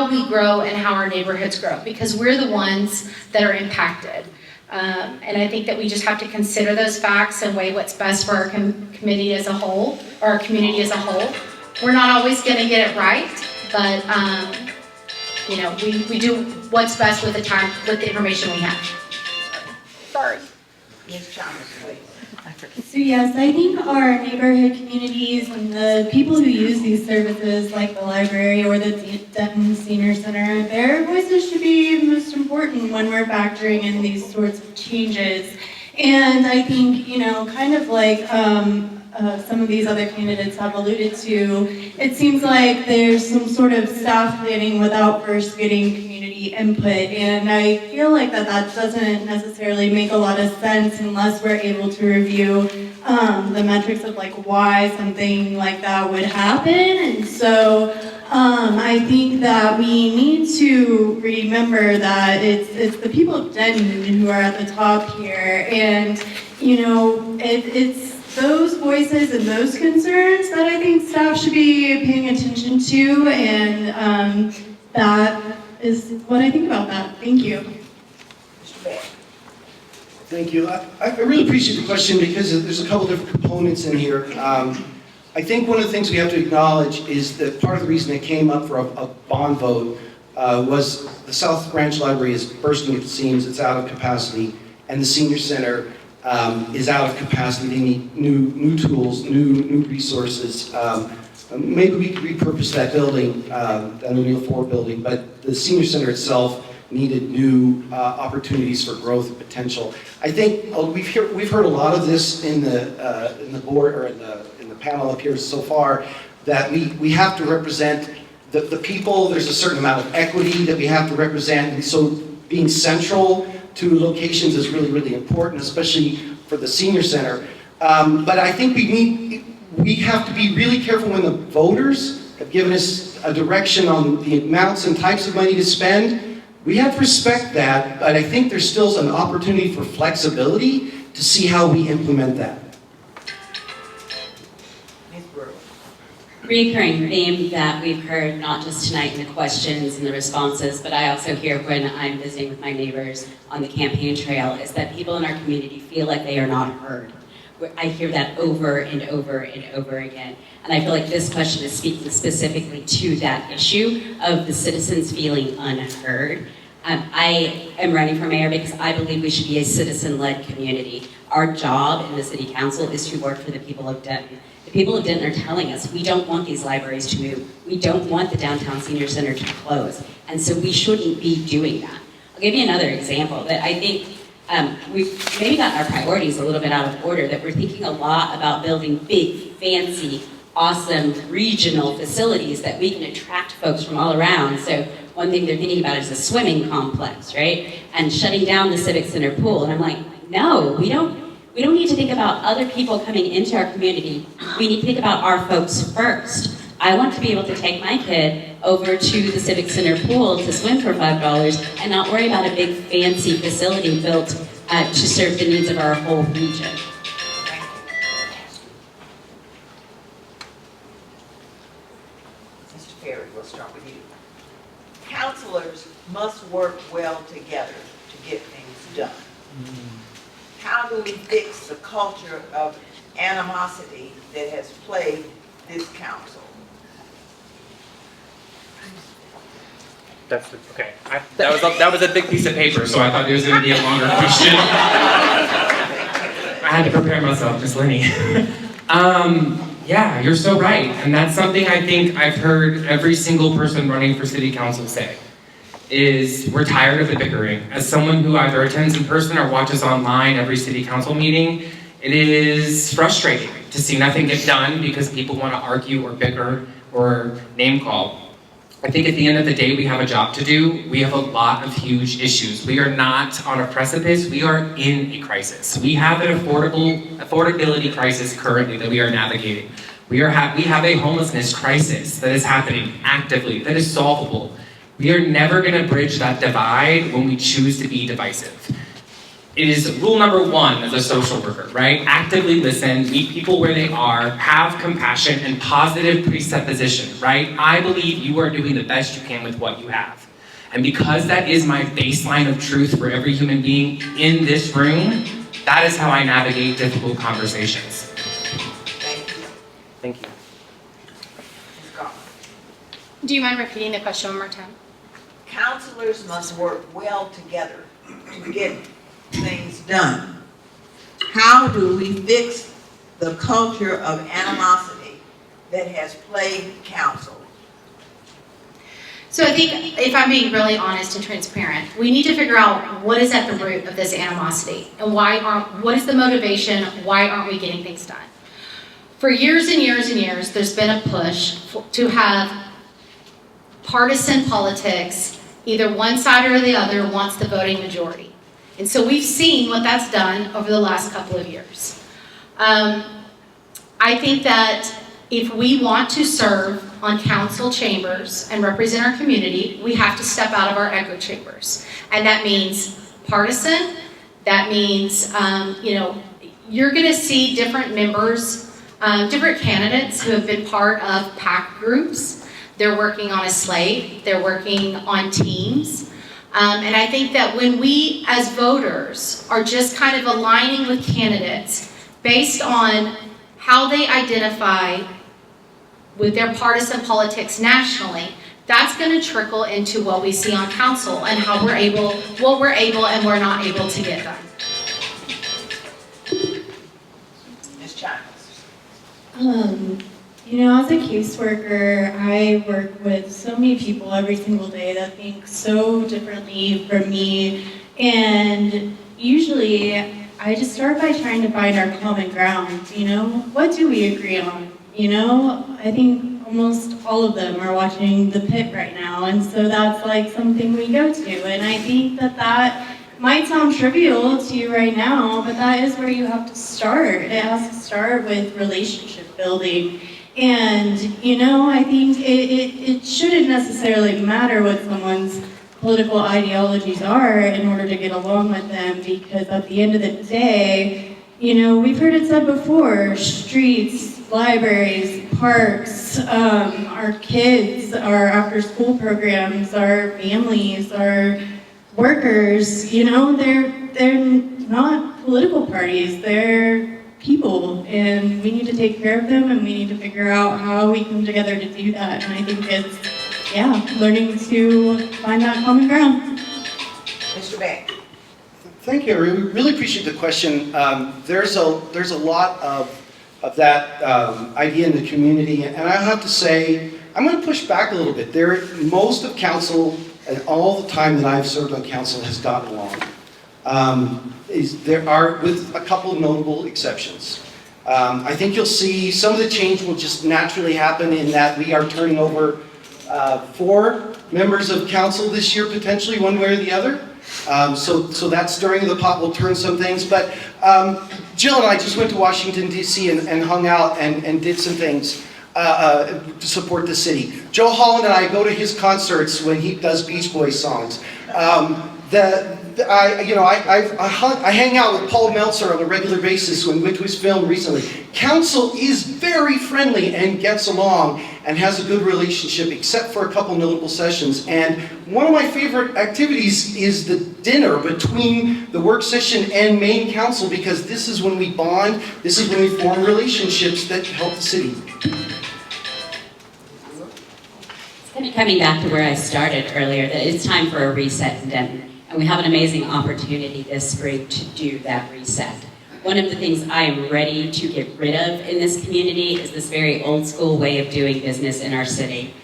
we grow and how our neighborhoods grow, because we're the ones that are impacted. And I think that we just have to consider those facts and weigh what's best for our committee as a whole, or our community as a whole. We're not always going to get it right, but we do what's best with the information we have. Sorry. Ms. Chalmers, please. So yes, I think our neighborhood communities and the people who use these services, like the library or the Denton Senior Center, their voices should be most important when we're factoring in these sorts of changes. And I think, kind of like some of these other candidates have alluded to, it seems like there's some sort of staff planning without first getting community input, and I feel like that doesn't necessarily make a lot of sense unless we're able to review the metrics of like why something like that would happen. And so I think that we need to remember that it's the people of Denton who are at the top here, and it's those voices and those concerns that I think staff should be paying attention to, and that is what I think about that. Thank you. Mr. Bear. Thank you. I really appreciate the question because there's a couple different components in here. I think one of the things we have to acknowledge is that part of the reason it came up for a bond vote was the South Branch Library is bursting at the seams, it's out of capacity, and the Senior Center is out of capacity. They need new tools, new resources. Maybe we could repurpose that building, that O'Neill 4 building, but the Senior Center itself needed new opportunities for growth and potential. I think we've heard a lot of this in the board or in the panel up here so far, that we have to represent the people. There's a certain amount of equity that we have to represent, and so being central to locations is really, really important, especially for the Senior Center. But I think we have to be really careful when the voters have given us a direction on the amounts and types of money to spend. We have to respect that, but I think there's still an opportunity for flexibility to see how we implement that. Ms. Brewer. Recurring theme that we've heard not just tonight in the questions and the responses, but I also hear when I'm visiting with my neighbors on the campaign trail, is that people in our community feel like they are not heard. I hear that over and over and over again. And I feel like this question is speaking specifically to that issue of the citizens feeling unheard. I am running for mayor because I believe we should be a citizen-led community. Our job in the city council is to work for the people of Denton. The people of Denton are telling us we don't want these libraries to move. We don't want the downtown senior center to close. And so we shouldn't be doing that. I'll give you another example that I think we've maybe gotten our priorities a little bit out of order, that we're thinking a lot about building big, fancy, awesome regional facilities that we can attract folks from all around. So one thing they're thinking about is a swimming complex, right? And shutting down the Civic Center pool. And I'm like, no, we don't need to think about other people coming into our community. We need to think about our folks first. I want to be able to take my kid over to the Civic Center pool to swim for $5 and not worry about a big fancy facility built to serve the needs of our whole region. Mr. Ferry, we'll start with you. Counselors must work well together to get things done. How do we fix the culture of animosity that has plagued this council? Okay. That was a big piece of paper, so I thought it was going to be a longer question. I had to prepare myself, Miss Lenny. Yeah, you're so right, and that's something I think I've heard every single person running for city council say, is we're tired of the bickering. As someone who either attends in person or watches online every city council meeting, it is frustrating to see nothing get done because people want to argue or bicker or name call. I think at the end of the day, we have a job to do. We have a lot of huge issues. We are not on a precipice, we are in a crisis. We have an affordability crisis currently that we are navigating. We have a homelessness crisis that is happening actively, that is solvable. We are never gonna bridge that divide when we choose to be divisive. It is rule number one as a social worker, right? Actively listen, meet people where they are, have compassion and positive presupposition, right? I believe you are doing the best you can with what you have. And because that is my baseline of truth for every human being in this room, that is how I navigate difficult conversations. Thank you. Thank you. Ms. Garland. Do you mind repeating the question one more time? Counselors must work well together to get things done. How do we fix the culture of animosity that has plagued council? So I think, if I'm being really honest and transparent, we need to figure out what is at the root of this animosity and what is the motivation, why aren't we getting things done? For years and years and years, there's been a push to have partisan politics. Either one side or the other wants the voting majority. And so we've seen what that's done over the last couple of years. I think that if we want to serve on council chambers and represent our community, we have to step out of our echo chambers. And that means partisan, that means, you're gonna see different members, different candidates who have been part of PAC groups. They're working on a slate, they're working on teams. And I think that when we as voters are just kind of aligning with candidates based on how they identify with their partisan politics nationally, that's going to trickle into what we see on council and how what we're able and we're not able to get done. Ms. Childs. As a caseworker, I work with so many people every single day that think so differently from me. And usually, I just start by trying to find our common ground. What do we agree on? I think almost all of them are watching The Pit right now. And so that's like something we go to. And I think that might sound trivial to you right now, but that is where you have to start. It has to start with relationship building. And, I think it shouldn't necessarily matter what someone's political ideologies are in order to get along with them, because at the end of the day, we've heard it said before, streets, libraries, parks, our kids, our after-school programs, our families, our workers, they're not political parties, they're people, and we need to take care of them, and we need to figure out how we come together to do that. And I think it's, learning to find that common ground. Mr. Banks. Thank you. I really appreciate the question. There's a lot of that idea in the community, and I have to say, I'm going to push back a little bit. Most of council and all the time that I've served on council has gotten along. There are, with a couple of notable exceptions. I think you'll see some of the change will just naturally happen in that we are turning over 4 members of council this year, potentially, one way or the other. So that stirring of the pot will turn some things. But Jill and I just went to Washington, D.C. and hung out and did some things to support the city. Joe Holland and I go to his concerts when he does Beach Boys songs. I hang out with Paul Meltzer on a regular basis when we went to his film recently. Council is very friendly and gets along and has a good relationship, except for a couple notable sessions. And one of my favorite activities is the dinner between the work session and main council, because this is when we bond, this is when we form relationships that help the city. It's kind of coming back to where I started earlier, that it's time for a reset in Denton. And we have an amazing opportunity this spring to do that reset. One of the things I am ready to get rid of in this community is this very old school way of doing business in our city.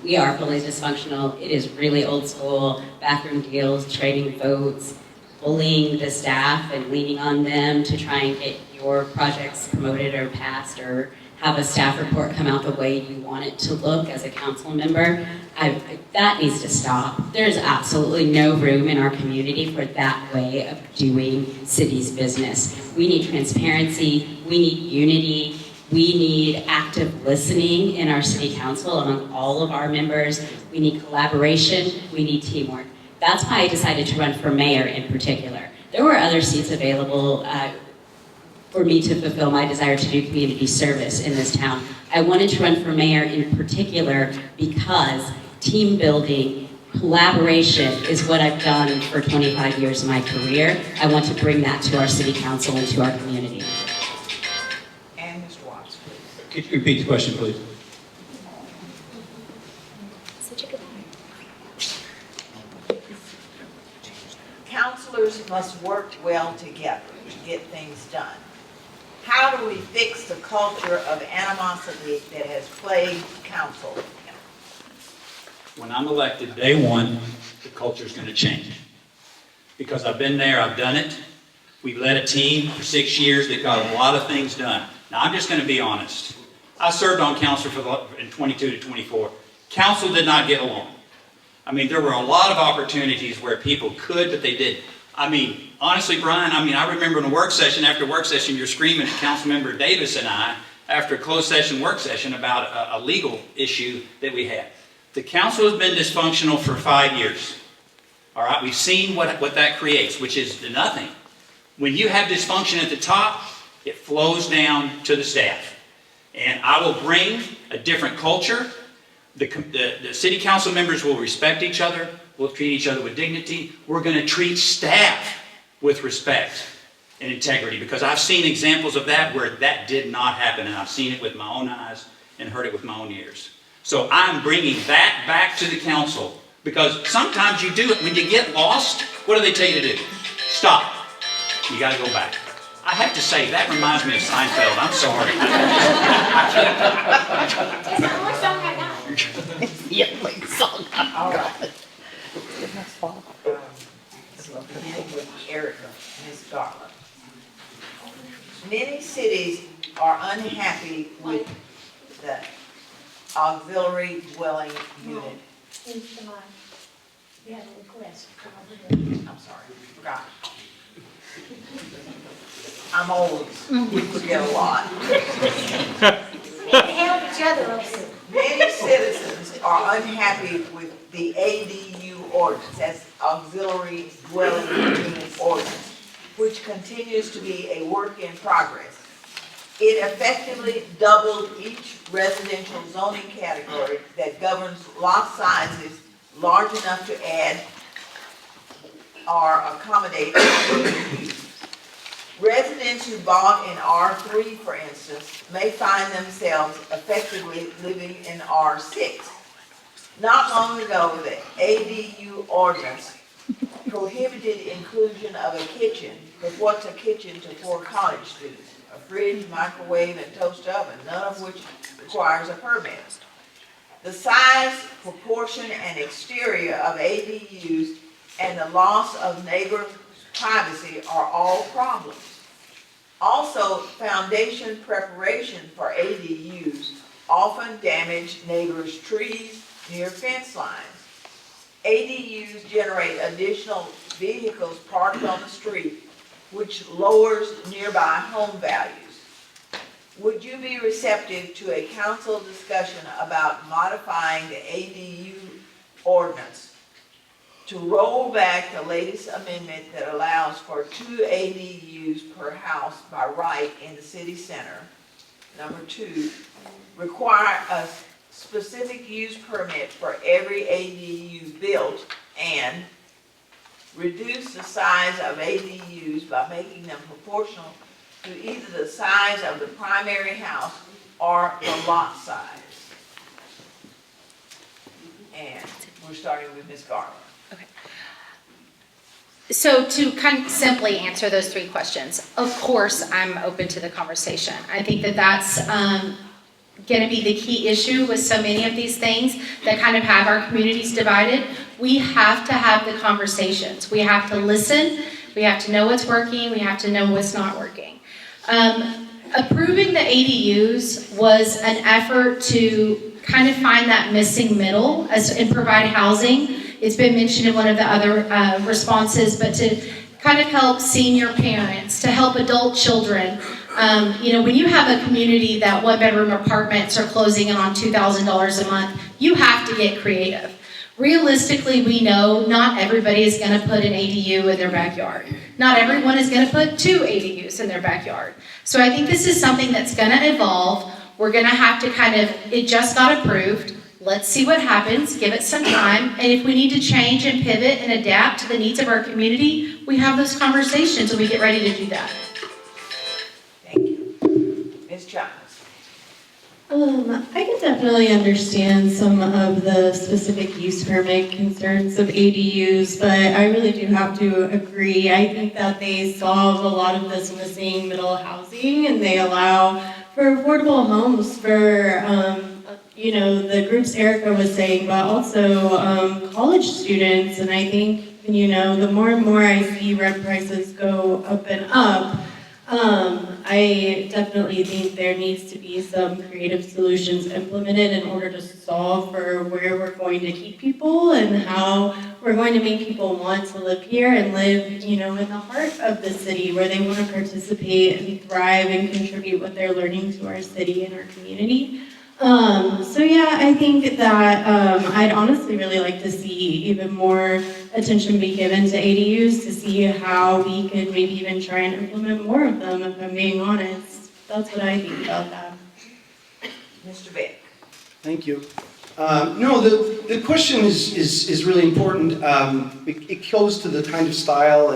We are fully dysfunctional. It is really old school, backroom deals, trading votes, bullying the staff and leaning on them to try and get your projects promoted or passed, or have a staff report come out the way you want it to look as a council member. That needs to stop. There's absolutely no room in our community for that way of doing city's business. We need transparency, we need unity, we need active listening in our city council among all of our members. We need collaboration, we need teamwork. That's why I decided to run for mayor in particular. There were other seats available for me to fulfill my desire to do community service in this town. I wanted to run for mayor in particular because team building, collaboration is what I've done for 25 years of my career. I want to bring that to our city council and to our community. And Mr. Watts, please. Could you repeat the question, please? Councilors must work well together to get things done. How do we fix the culture of animosity that has plagued council? When I'm elected, day one, the culture's going to change. Because I've been there, I've done it. We've led a team for 6 years that got a lot of things done. Now, I'm just going to be honest. I served on council in 22 to 24. Council did not get along. I mean, there were a lot of opportunities where people could, but they didn't. I mean, honestly, Brian, I remember in a work session, after work session, you're screaming at Councilmember Davis and I, after a closed session work session, about a legal issue that we had. The council has been dysfunctional for 5 years. All right, we've seen what that creates, which is nothing. When you have dysfunction at the top, it flows down to the staff. And I will bring a different culture. The city council members will respect each other. We'll treat each other with dignity. We're going to treat staff with respect and integrity, because I've seen examples of that where that did not happen, and I've seen it with my own eyes and heard it with my own ears. So I'm bringing that back to the council, because sometimes you do it. When you get lost, what do they tell you to do? Stop. You got to go back. I have to say, that reminds me of Seinfeld. I'm sorry. What song I got? Yeah, please, song. All right. Beginning with Erica, Ms. Garland. Many cities are unhappy with the auxiliary dwelling unit. We have a request. I'm sorry, forgot. I'm old, we forget a lot. We can help each other up here. Many citizens are unhappy with the ADU ordinance, that's auxiliary dwelling unit ordinance, which continues to be a work in progress. It effectively doubled each residential zoning category that governs lot sizes large enough to add or accommodate use. Residents who bought in R3, for instance, may find themselves effectively living in R6. Not long ago, the ADU ordinance prohibited inclusion of a kitchen, but what's a kitchen to 4 college students? A fridge, microwave, and toaster oven, none of which requires a permit. The size, proportion, and exterior of ADUs and the loss of privacy are all problems. Also, foundation preparation for ADUs often damage neighbors' trees near fence lines. ADUs generate additional vehicles parked on the street, which lowers nearby home values. Would you be receptive to a council discussion about modifying the ADU ordinance to roll back the latest amendment that allows for 2 ADUs per house by right in the city center? Number 2, require a specific use permit for every ADU built, and reduce the size of ADUs by making them proportional to either the size of the primary house or the lot size. And we're starting with Ms. Garland. So to kind of simply answer those 3 questions, of course, I'm open to the conversation. I think that that's going to be the key issue with so many of these things that kind of have our communities divided. We have to have the conversations. We have to listen. We have to know what's working. We have to know what's not working. Approving the ADUs was an effort to kind of find that missing middle and provide housing. It's been mentioned in one of the other responses, but to kind of help senior parents, to help adult children. When you have a community that 1-bedroom apartments are closing in on $2,000 a month, you have to get creative. Realistically, we know not everybody is going to put an ADU in their backyard. Not everyone is going to put 2 ADUs in their backyard. So I think this is something that's going to evolve. We're going to have to it just got approved. Let's see what happens, give it some time, and if we need to change and pivot and adapt to the needs of our community, we have those conversations and we get ready to do that. Thank you. Ms. Childs. I can definitely understand some of the specific use permit concerns of ADUs, but I really do have to agree. I think that they solve a lot of this missing middle housing, and they allow for affordable homes for the groups Erica was saying, but also college students. And I think, the more and more I see rent prices go up and up, I definitely think there needs to be some creative solutions implemented in order to solve for where we're going to keep people and how we're going to make people want to live here and live, in the heart of the city where they want to participate and thrive and contribute what they're learning to our city and our community. I think that I'd honestly really like to see even more attention be given to ADUs to see how we could maybe even try and implement more of them, if I'm being honest. That's what I think about that. Mr. Beck. Thank you. The question is really important. It goes to the kind of style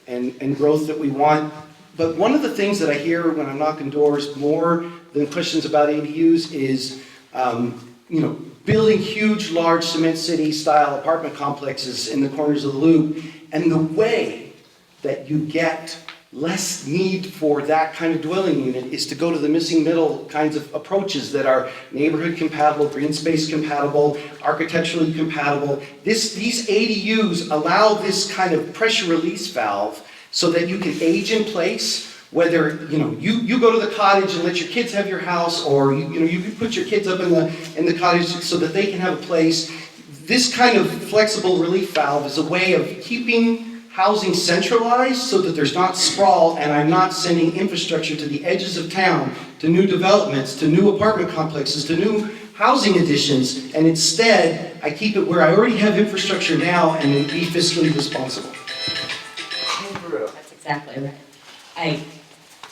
and growth that we want. But one of the things that I hear when I'm knocking doors more than questions about ADUs is, building huge, large cement city style apartment complexes in the corners of the loop. And the way that you get less need for that kind of dwelling unit is to go to the missing middle kinds of approaches that are neighborhood compatible, green space compatible, architecturally compatible. These ADUs allow this kind of pressure release valve so that you can age in place, whether you go to the cottage and let your kids have your house, or you put your kids up in the cottage so that they can have a place. This kind of flexible relief valve is a way of keeping housing centralized so that there's not sprawl, and I'm not sending infrastructure to the edges of town, to new developments, to new apartment complexes, to new housing additions, and instead I keep it where I already have infrastructure now and be fiscally responsible. That's exactly right.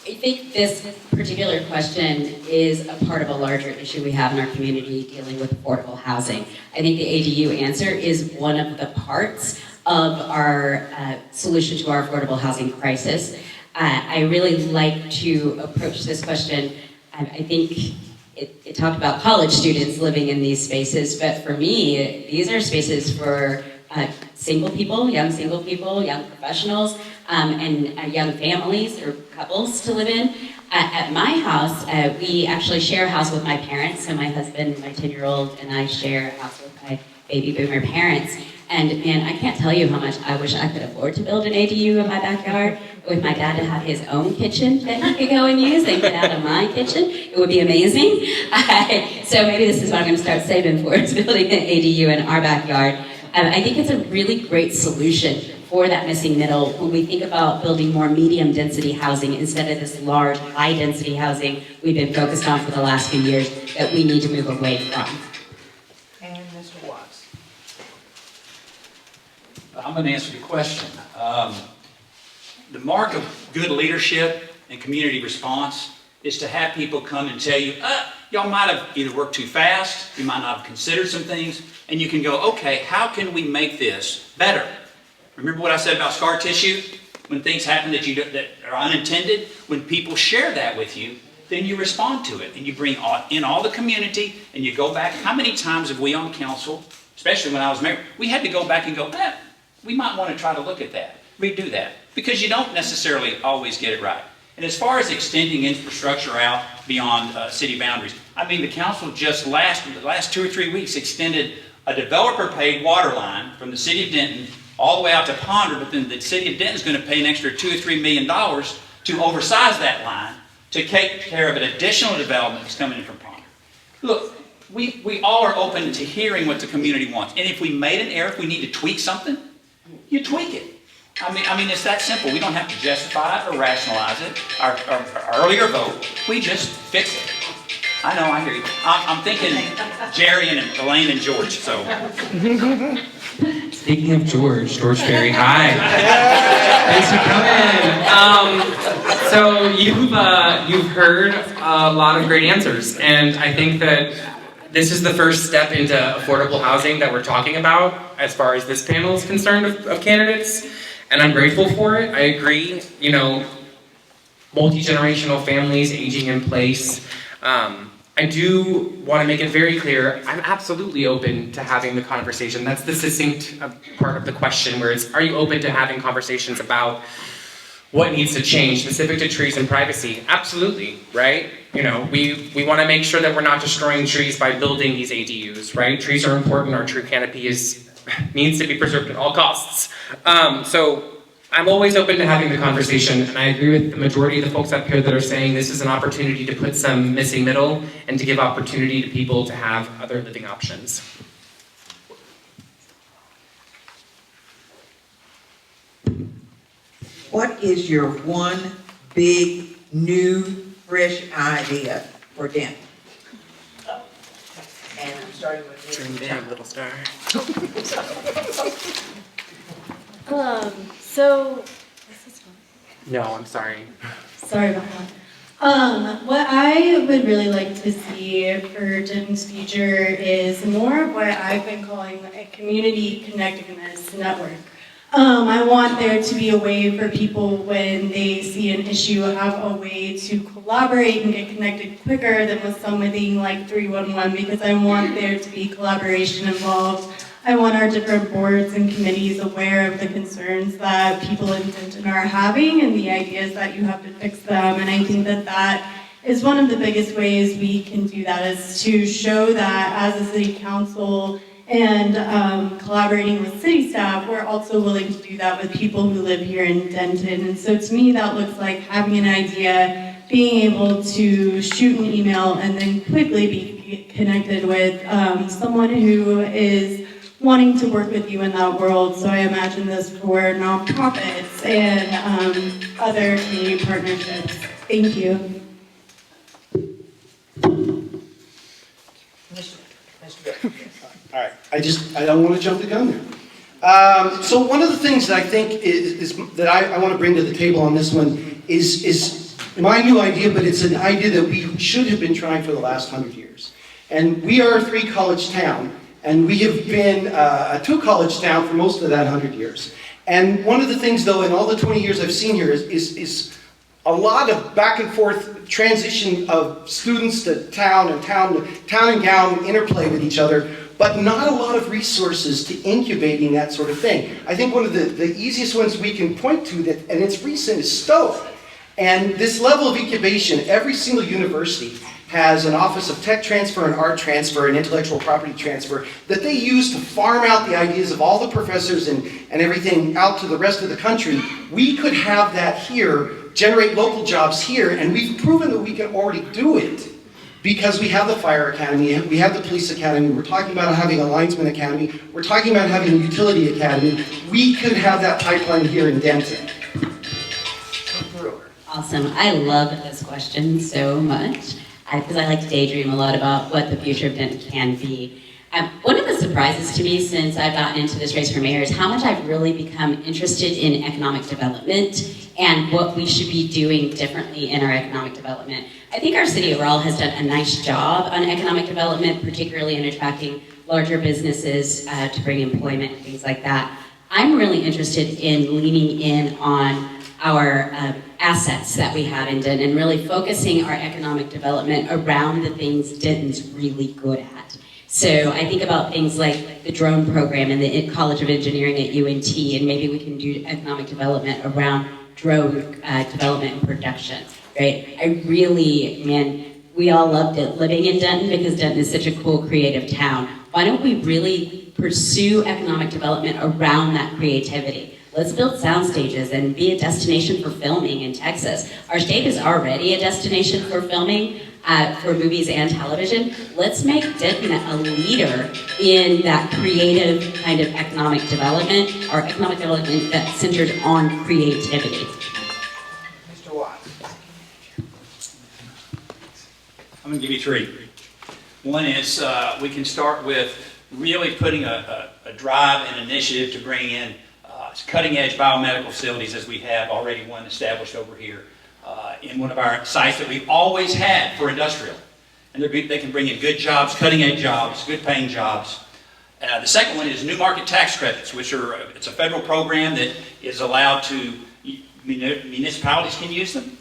I think this particular question is a part of a larger issue we have in our community dealing with affordable housing. I think the ADU answer is one of the parts of our solution to our affordable housing crisis. I really like to approach this question. I think it talked about college students living in these spaces, but for me, these are spaces for single people, young professionals, and young families or couples to live in. At my house, we actually share a house with my parents, so my husband and my 10-year-old and I share a house with my baby boomer parents. And man, I can't tell you how much I wish I could afford to build an ADU in my backyard with my dad to have his own kitchen that he could go and use and get out of my kitchen. It would be amazing. So maybe this is what I'm going to start saving for, is building an ADU in our backyard. I think it's a really great solution for that missing middle when we think about building more medium density housing instead of this large high density housing we've been focused on for the last few years that we need to move away from. And Mr. Watts. I'm going to answer the question. The mark of good leadership and community response is to have people come and tell you, y'all might have either worked too fast, you might not have considered some things, and you can go, okay, how can we make this better? Remember what I said about scar tissue? When things happen that are unintended, when people share that with you, then you respond to it, and you bring in all the community, and you go back. How many times have we on council, especially when I was mayor, we had to go back and go, we might want to try to look at that, redo that, because you don't necessarily always get it right. And as far as extending infrastructure out beyond city boundaries, I mean, the council just the last 2 or 3 weeks extended a developer-paid water line from the city of Denton all the way out to Ponder, but then the city of Denton is going to pay an extra $2 or $3 million to oversize that line to take care of an additional development that's coming in from Ponder. Look, we all are open to hearing what the community wants, and if we made an error, if we need to tweak something, you tweak it. I mean, it's that simple. We don't have to justify it or rationalize it. Our earlier vote, we just fix it. I know, I hear you. I'm thinking Jerry and Elaine and George, so. Speaking of George Ferry, hi. Thanks for coming. So you've heard a lot of great answers, and I think that this is the first step into affordable housing that we're talking about as far as this panel is concerned of candidates, and I'm grateful for it. I agree, multi-generational families aging in place. I do want to make it very clear, I'm absolutely open to having the conversation. That's the succinct part of the question, where it's, are you open to having conversations about what needs to change specific to trees and privacy? Absolutely, right? We want to make sure that we're not destroying trees by building these ADUs, right? Trees are important. Our tree canopy needs to be preserved at all costs. So I'm always open to having the conversation, and I agree with the majority of the folks up here that are saying this is an opportunity to put some missing middle and to give opportunity to people to have other living options. What is your one big, new, fresh idea for Denton? And I'm starting with Dream big, little star. So, No, I'm sorry. sorry about that. What I would really like to see for Denton's future is more of what I've been calling a community connectedness network. I want there to be a way for people, when they see an issue, have a way to collaborate and get connected quicker than with something like 311, because I want there to be collaboration involved. I want our different boards and committees aware of the concerns that people in Denton are having and the ideas that you have to fix them. And I think that that is one of the biggest ways we can do that, is to show that as a city council and collaborating with city staff, we're also willing to do that with people who live here in Denton. And so to me, that looks like having an idea, being able to shoot an email, and then quickly be connected with someone who is wanting to work with you in that world. So I imagine this for nonprofits and other community partnerships. Thank you. All right, I don't want to jump the gun there. So one of the things that I think is that I want to bring to the table on this one is my new idea, but it's an idea that we should have been trying for the last 100 years. And we are a 3-college town, and we have been a 2-college town for most of that 100 years. And one of the things, though, in all the 20 years I've seen here is a lot of back and forth transition of students to town and gown interplay with each other, but not a lot of resources to incubating that sort of thing. I think one of the easiest ones we can point to, that, and it's recent, is Stowe. And this level of incubation, every single university has an Office of Tech Transfer and Art Transfer and Intellectual Property Transfer that they use to farm out the ideas of all the professors and everything out to the rest of the country. We could have that here, generate local jobs here, and we've proven that we can already do it because we have the Fire Academy, we have the Police Academy, we're talking about having a Linesman Academy, we're talking about having a Utility Academy. We could have that pipeline here in Denton. Awesome. I love this question so much because I like to daydream a lot about what the future of Denton can be. One of the surprises to me since I've gotten into this race for mayor is how much I've really become interested in economic development and what we should be doing differently in our economic development. I think our city overall has done a nice job on economic development, particularly in attracting larger businesses to bring employment and things like that. I'm really interested in leaning in on our assets that we have in Denton and really focusing our economic development around the things Denton's really good at. So I think about things like the drone program and the College of Engineering at UNT, and maybe we can do economic development around drone development and production, right? I really, man, we all loved it living in Denton because Denton is such a cool, creative town. Why don't we really pursue economic development around that creativity? Let's build sound stages and be a destination for filming in Texas. Our state is already a destination for filming, for movies and television. Let's make Denton a leader in that creative kind of economic development, or economic development that's centered on creativity. Mr. Watts. I'm going to give you three. One is we can start with really putting a drive and initiative to bring in cutting-edge biomedical facilities, as we have already one established over here in one of our sites that we've always had for industrial. And they can bring in good jobs, cutting-edge jobs, good-paying jobs. The second one is new market tax credits, which are it's a federal program that is allowed to municipalities can use them,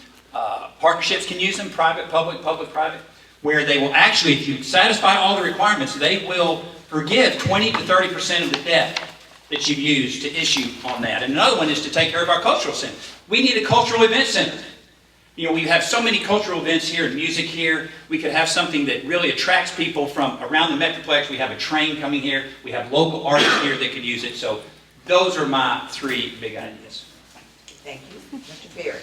partnerships can use them, private, public, public-private, where they will actually, if you satisfy all the requirements, they will forgive 20 to 30% of the debt that you've used to issue on that. And another one is to take care of our cultural centers. We need a cultural event center. You know, we have so many cultural events here and music here. We could have something that really attracts people from around the Metroplex. We have a train coming here. We have local artists here that could use it. So those are my three big ideas. Thank you. Mr. Perry.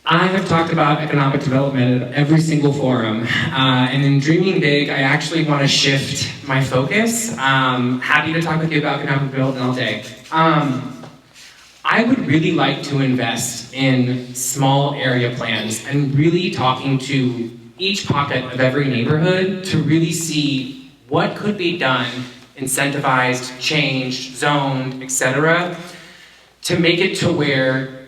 I have talked about economic development at every single forum, and in Dreaming Big, I actually want to shift my focus. Happy to talk with you about economic development all day. I would really like to invest in small area plans and really talking to each pocket of every neighborhood to really see what could be done, incentivized, changed, zoned, etc., to make it to where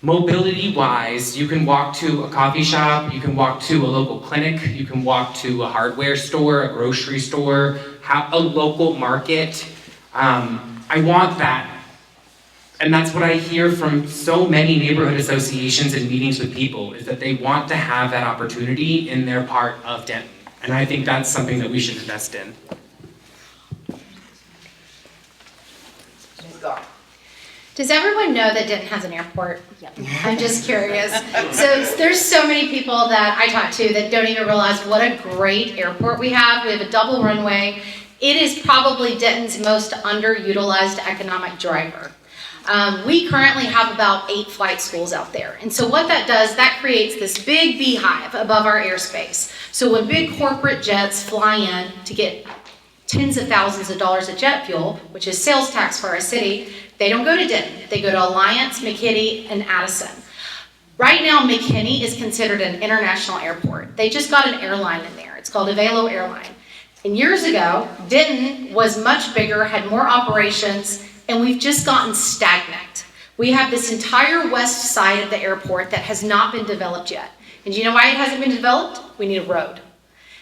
mobility-wise, you can walk to a coffee shop, you can walk to a local clinic, you can walk to a hardware store, a grocery store, a local market. I want that. And that's what I hear from so many neighborhood associations and meetings with people, is that they want to have that opportunity in their part of Denton. And I think that's something that we should invest in. Ms. Gar. Does everyone know that Denton has an airport? I'm just curious. So there's so many people that I talk to that don't even realize what a great airport we have. We have a double runway. It is probably Denton's most underutilized economic driver. We currently have about 8 flight schools out there. And so what that does, that creates this big beehive above our airspace. So when big corporate jets fly in to get tens of thousands of dollars of jet fuel, which is sales tax for our city, they don't go to Denton. They go to Alliance, McKinney, and Addison. Right now, McKinney is considered an international airport. They just got an airline in there. It's called Avelo Airline. And years ago, Denton was much bigger, had more operations, and we've just gotten stagnant. We have this entire west side of the airport that has not been developed yet. And do you know why it hasn't been developed? We need a road.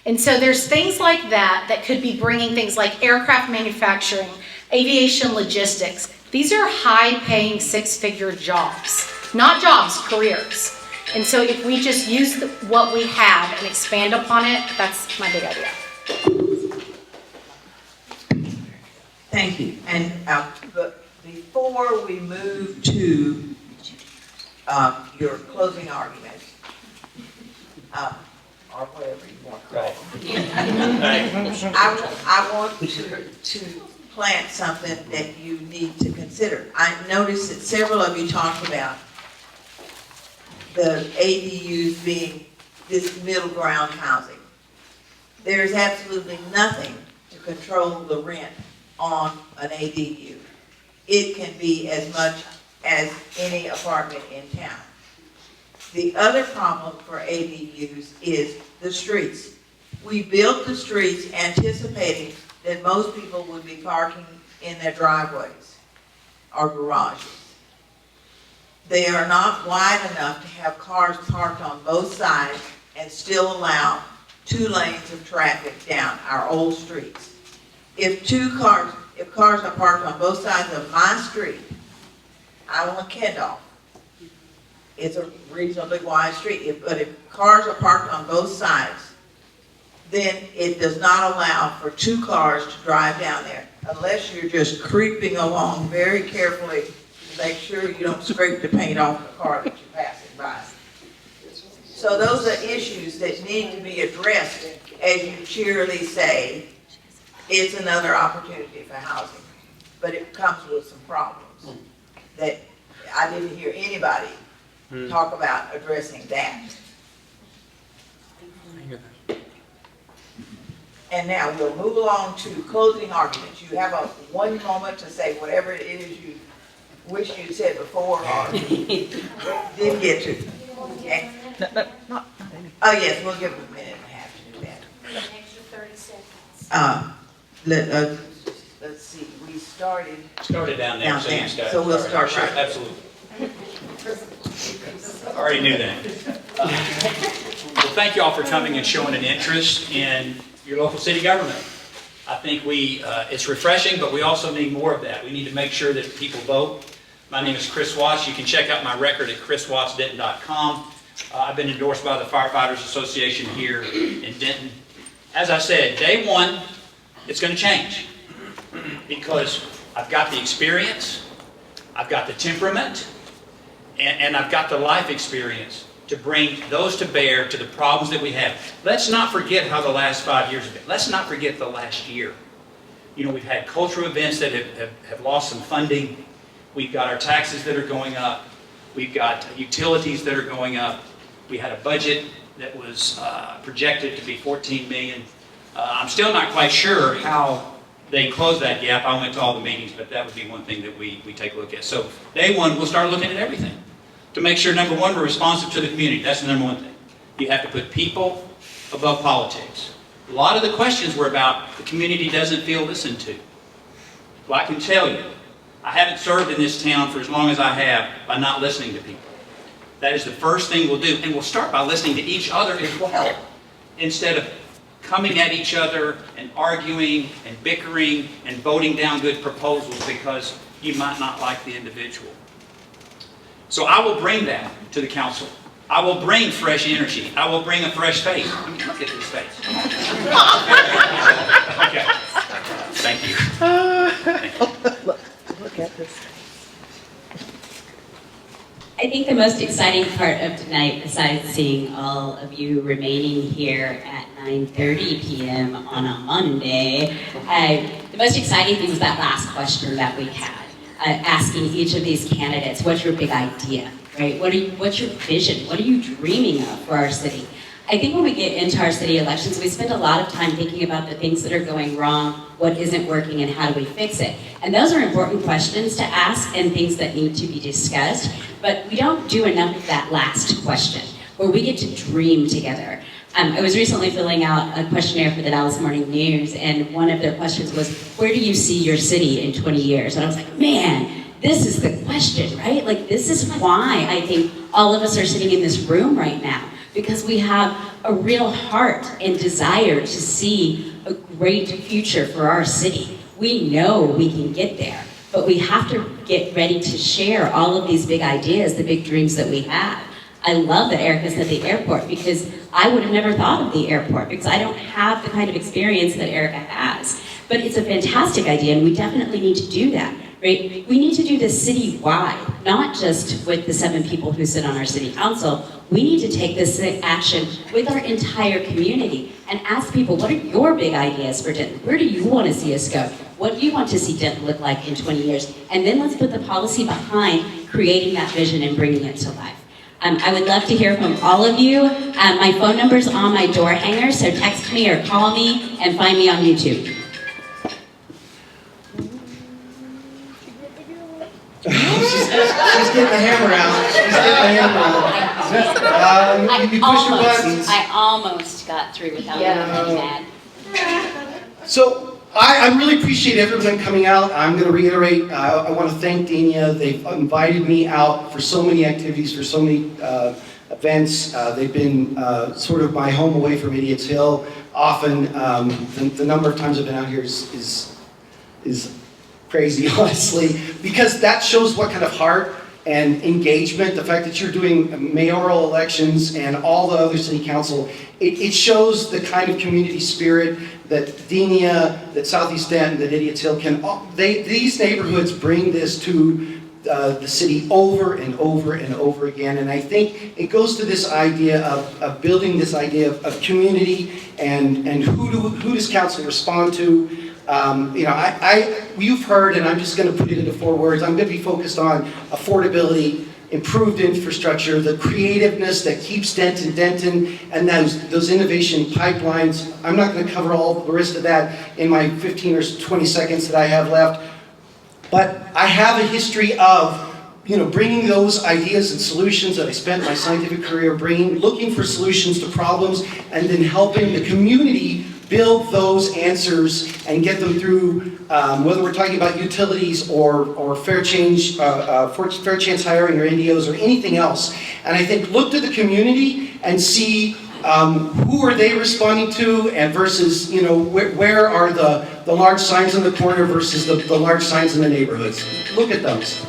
And so there's things like that that could be bringing things like aircraft manufacturing, aviation logistics. These are high-paying, 6-figure jobs. Not jobs, careers. And so if we just use what we have and expand upon it, that's my big idea. Thank you. And but before we move to your closing argument, or whatever you want to call it. I want to plant something that you need to consider. I noticed that several of you talked about the ADUs being this middle ground housing. There is absolutely nothing to control the rent on an ADU. It can be as much as any apartment in town. The other problem for ADUs is the streets. We built the streets anticipating that most people would be parking in their driveways or garages. They are not wide enough to have cars parked on both sides and still allow 2 lanes of traffic down our old streets. If cars are parked on both sides of my street, I want Kendall. It's a reasonably wide street, but if cars are parked on both sides, then it does not allow for 2 cars to drive down there, unless you're just creeping along very carefully to make sure you don't scrape the paint off the car that you're passing by. So those are issues that need to be addressed as you cheerily say, it's another opportunity for housing. But it comes with some problems that I didn't hear anybody talk about addressing that. And now we'll move along to closing arguments. You have 1 moment to say whatever it is you wish you'd said before or didn't get to. Okay? Oh yes, we'll give them a minute and a half to do that. An extra 30 seconds. Let's see, we started Started down there, down so you there, just got so we'll started. start Sure, right. absolutely. I already knew that. Well, thank you all for coming and showing an interest in your local city government. I think it's refreshing, but we also need more of that. We need to make sure that people vote. My name is Chris Watts. You can check out my record at chriswattsdenton.com. I've been endorsed by the Firefighters Association here in Denton. As I said, day 1, it's going to change because I've got the experience, I've got the temperament, and I've got the life experience to bring those to bear to the problems that we have. Let's not forget how the last 5 years have been. Let's not forget the last year. You know, we've had cultural events that have lost some funding. We've got our taxes that are going up. We've got utilities that are going up. We had a budget that was projected to be $14 million. I'm still not quite sure how they close that gap. I went to all the meetings, but that would be one thing that we take a look at. So day 1, we'll start looking at everything to make sure, number 1, we're responsive to the community. That's the number 1 thing. You have to put people above politics. A lot of the questions were about the community doesn't feel listened to. Well, I can tell you, I haven't served in this town for as long as I have by not listening to people. That is the first thing we'll do. And we'll start by listening to each other as well, instead of coming at each other and arguing and bickering and voting down good proposals because you might not like the individual. So I will bring that to the council. I will bring fresh energy. I will bring a fresh face. I mean, look at this face. Okay. Thank you. Thank you. Look at this. I think the most exciting part of tonight, besides seeing all of you remaining here at 9:30 p.m. on a Monday, the most exciting thing was that last question that we had, asking each of these candidates, what's your big idea, right? What's your vision? What are you dreaming of for our city? I think when we get into our city elections, we spend a lot of time thinking about the things that are going wrong, what isn't working, and how do we fix it. And those are important questions to ask and things that need to be discussed, but we don't do enough of that last question, where we get to dream together. I was recently filling out a questionnaire for the Dallas Morning News, and one of their questions was, where do you see your city in 20 years? And I was like, man, this is the question, right? Like, this is why I think all of us are sitting in this room right now, because we have a real heart and desire to see a great future for our city. We know we can get there, but we have to get ready to share all of these big ideas, the big dreams that we have. I love that Erica said the airport, because I would have never thought of the airport, because I don't have the kind of experience that Erica has. But it's a fantastic idea, and we definitely need to do that. right? We need to do this citywide, not just with the 7 people who sit on our city council. We need to take this action with our entire community and ask people, what are your big ideas for Denton? Where do you want to see us go? What do you want to see Denton look like in 20 years? And then let's put the policy behind creating that vision and bringing it to life. I would love to hear from all of you. My phone number's on my door hanger, so text me or call me and find me on YouTube. She's getting the hammer out. She's getting the hammer out. You push your buttons. I almost got through without getting mad. So I really appreciate everyone coming out. I'm going to reiterate, I want to thank Denia. They've invited me out for so many activities, for so many events. They've been sort of my home away from Idiot's Hill. Often, the number of times I've been out here is crazy, honestly, because that shows what kind of heart and engagement, the fact that you're doing mayoral elections and all the other city council, it shows the kind of community spirit that Denia, that Southeast Denton, that Idiot's Hill these neighborhoods bring this to the city over and over and over again. And I think it goes to this idea of building this idea of community and who does council respond to. You've heard, and I'm just going to put it into 4 words. I'm going to be focused on affordability, improved infrastructure, the creativeness that keeps Denton, and those innovation pipelines. I'm not going to cover all the rest of that in my 15 or 20 seconds that I have left, but I have a history of bringing those ideas and solutions that I spent my scientific career looking for solutions to problems, and then helping the community build those answers and get them through, whether we're talking about utilities or fair chance hiring or NDOs or anything else. And I think look to the community and see who are they responding to, and versus where are the large signs in the corner versus the large signs in the neighborhoods. Look at those.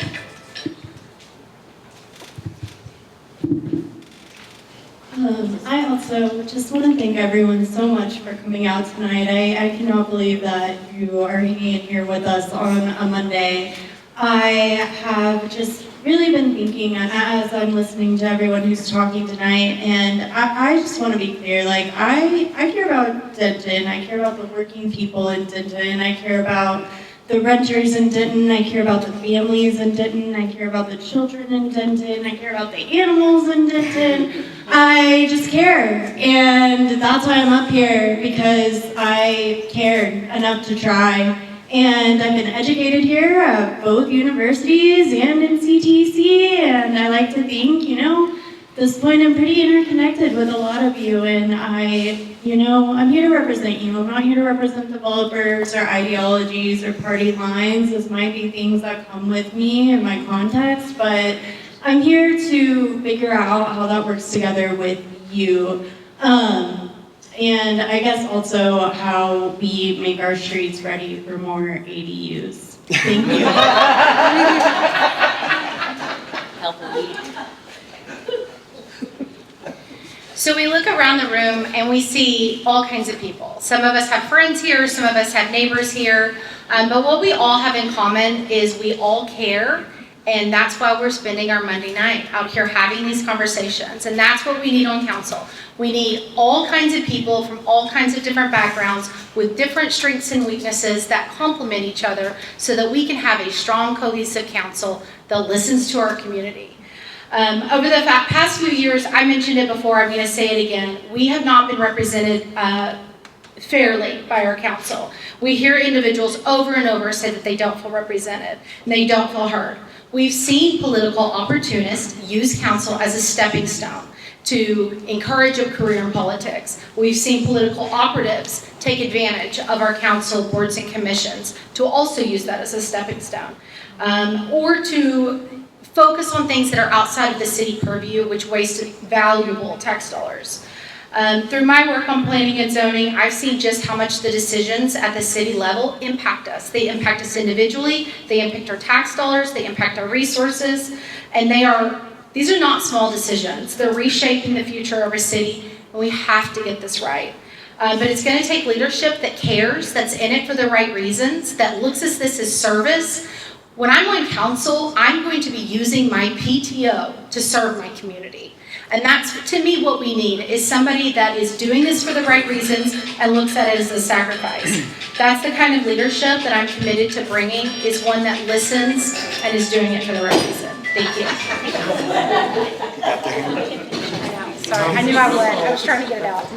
I also just want to thank everyone so much for coming out tonight. I cannot believe that you are hanging in here with us on a Monday. I have just really been thinking as I'm listening to everyone who's talking tonight, and I just want to be clear, like I care about Denton, I care about the working people in Denton, I care about the renters in Denton, I care about the families in Denton, I care about the children in Denton, I care about the animals in Denton. I just care, and that's why I'm up here, because I cared enough to try. And I've been educated here at both universities and in CTC, and I like to think, at this point I'm pretty interconnected with a lot of you, and I'm here to represent you. I'm not here to represent developers or ideologies or party lines. Those might be things that come with me in my context, but I'm here to figure out how that works together with you. And I guess also how we make our streets ready for more ADUs. Thank you. Help me. So we look around the room and we see all kinds of people. Some of us have friends here, some of us have neighbors here, but what we all have in common is we all care, and that's why we're spending our Monday night out here having these conversations, and that's what we need on council. We need all kinds of people from all kinds of different backgrounds with different strengths and weaknesses that complement each other so that we can have a strong, cohesive council that listens to our community. Over the past few years, I mentioned it before, I'm going to say it again, we have not been represented fairly by our council. We hear individuals over and over say that they don't feel represented and they don't feel heard. We've seen political opportunists use council as a stepping stone to encourage a career in politics. We've seen political operatives take advantage of our council boards and commissions to also use that as a stepping stone, or to focus on things that are outside of the city purview, which waste valuable tax dollars. Through my work on planning and zoning, I've seen just how much the decisions at the city level impact us. They impact us individually, they impact our tax dollars, they impact our resources, and these are not small decisions. They're reshaping the future of our city, and we have to get this right. But it's going to take leadership that cares, that's in it for the right reasons, that looks at this as service, When I'm on council, I'm going to be using my PTO to serve my community. And that's, to me, what we need, is somebody that is doing this for the right reasons and looks at it as a sacrifice. That's the kind of leadership that I'm committed to bringing, is one that listens and is doing it for the right reason. Thank you. Sorry, I knew I would. I was trying to get it out.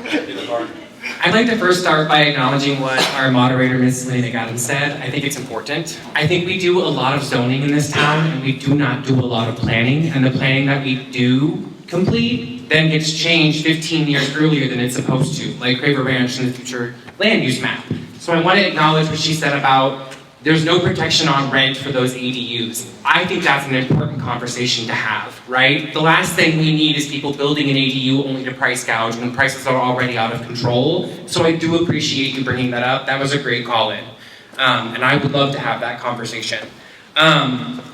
I'd like to first start by acknowledging what our moderator, Ms. Lynn McAdams, said. I think it's important. I think we do a lot of zoning in this town, and we do not do a lot of planning, and the planning that we do complete then gets changed 15 years earlier than it's supposed to, like Craver Ranch and the future land use map. So I want to acknowledge what she said about there's no protection on rent for those ADUs. I think that's an important conversation to have, right? The last thing we need is people building an ADU only to price gouge when prices are already out of control. So I do appreciate you bringing that up. That was a great call-in. And I would love to have that conversation.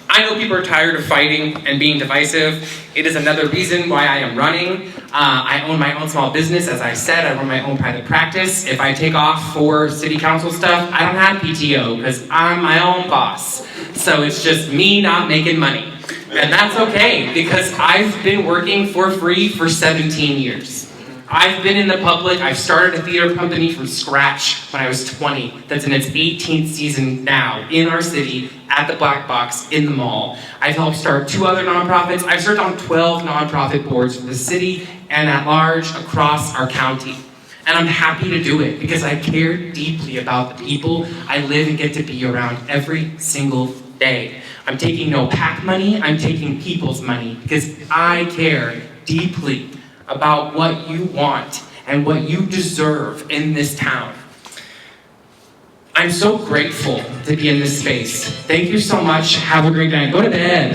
I know people are tired of fighting and being divisive. It is another reason why I am running. I own my own small business. As I said, I run my own private practice. If I take off for city council stuff, I don't have PTO because I'm my own boss. So it's just me not making money. And that's okay, because I've been working for free for 17 years. I've been in the public. I've started a theater company from scratch when I was 20. That's in its 18th season now, in our city, at the Black Box, in the mall. I've helped start 2 other nonprofits. I've served on 12 nonprofit boards for the city and at large across our county. And I'm happy to do it because I care deeply about the people I live and get to be around every single day. I'm taking no PAC money, I'm taking people's money because I care deeply about what you want and what you deserve in this town. I'm so grateful to be in this space. Thank you so much. Have a great night. Go to bed.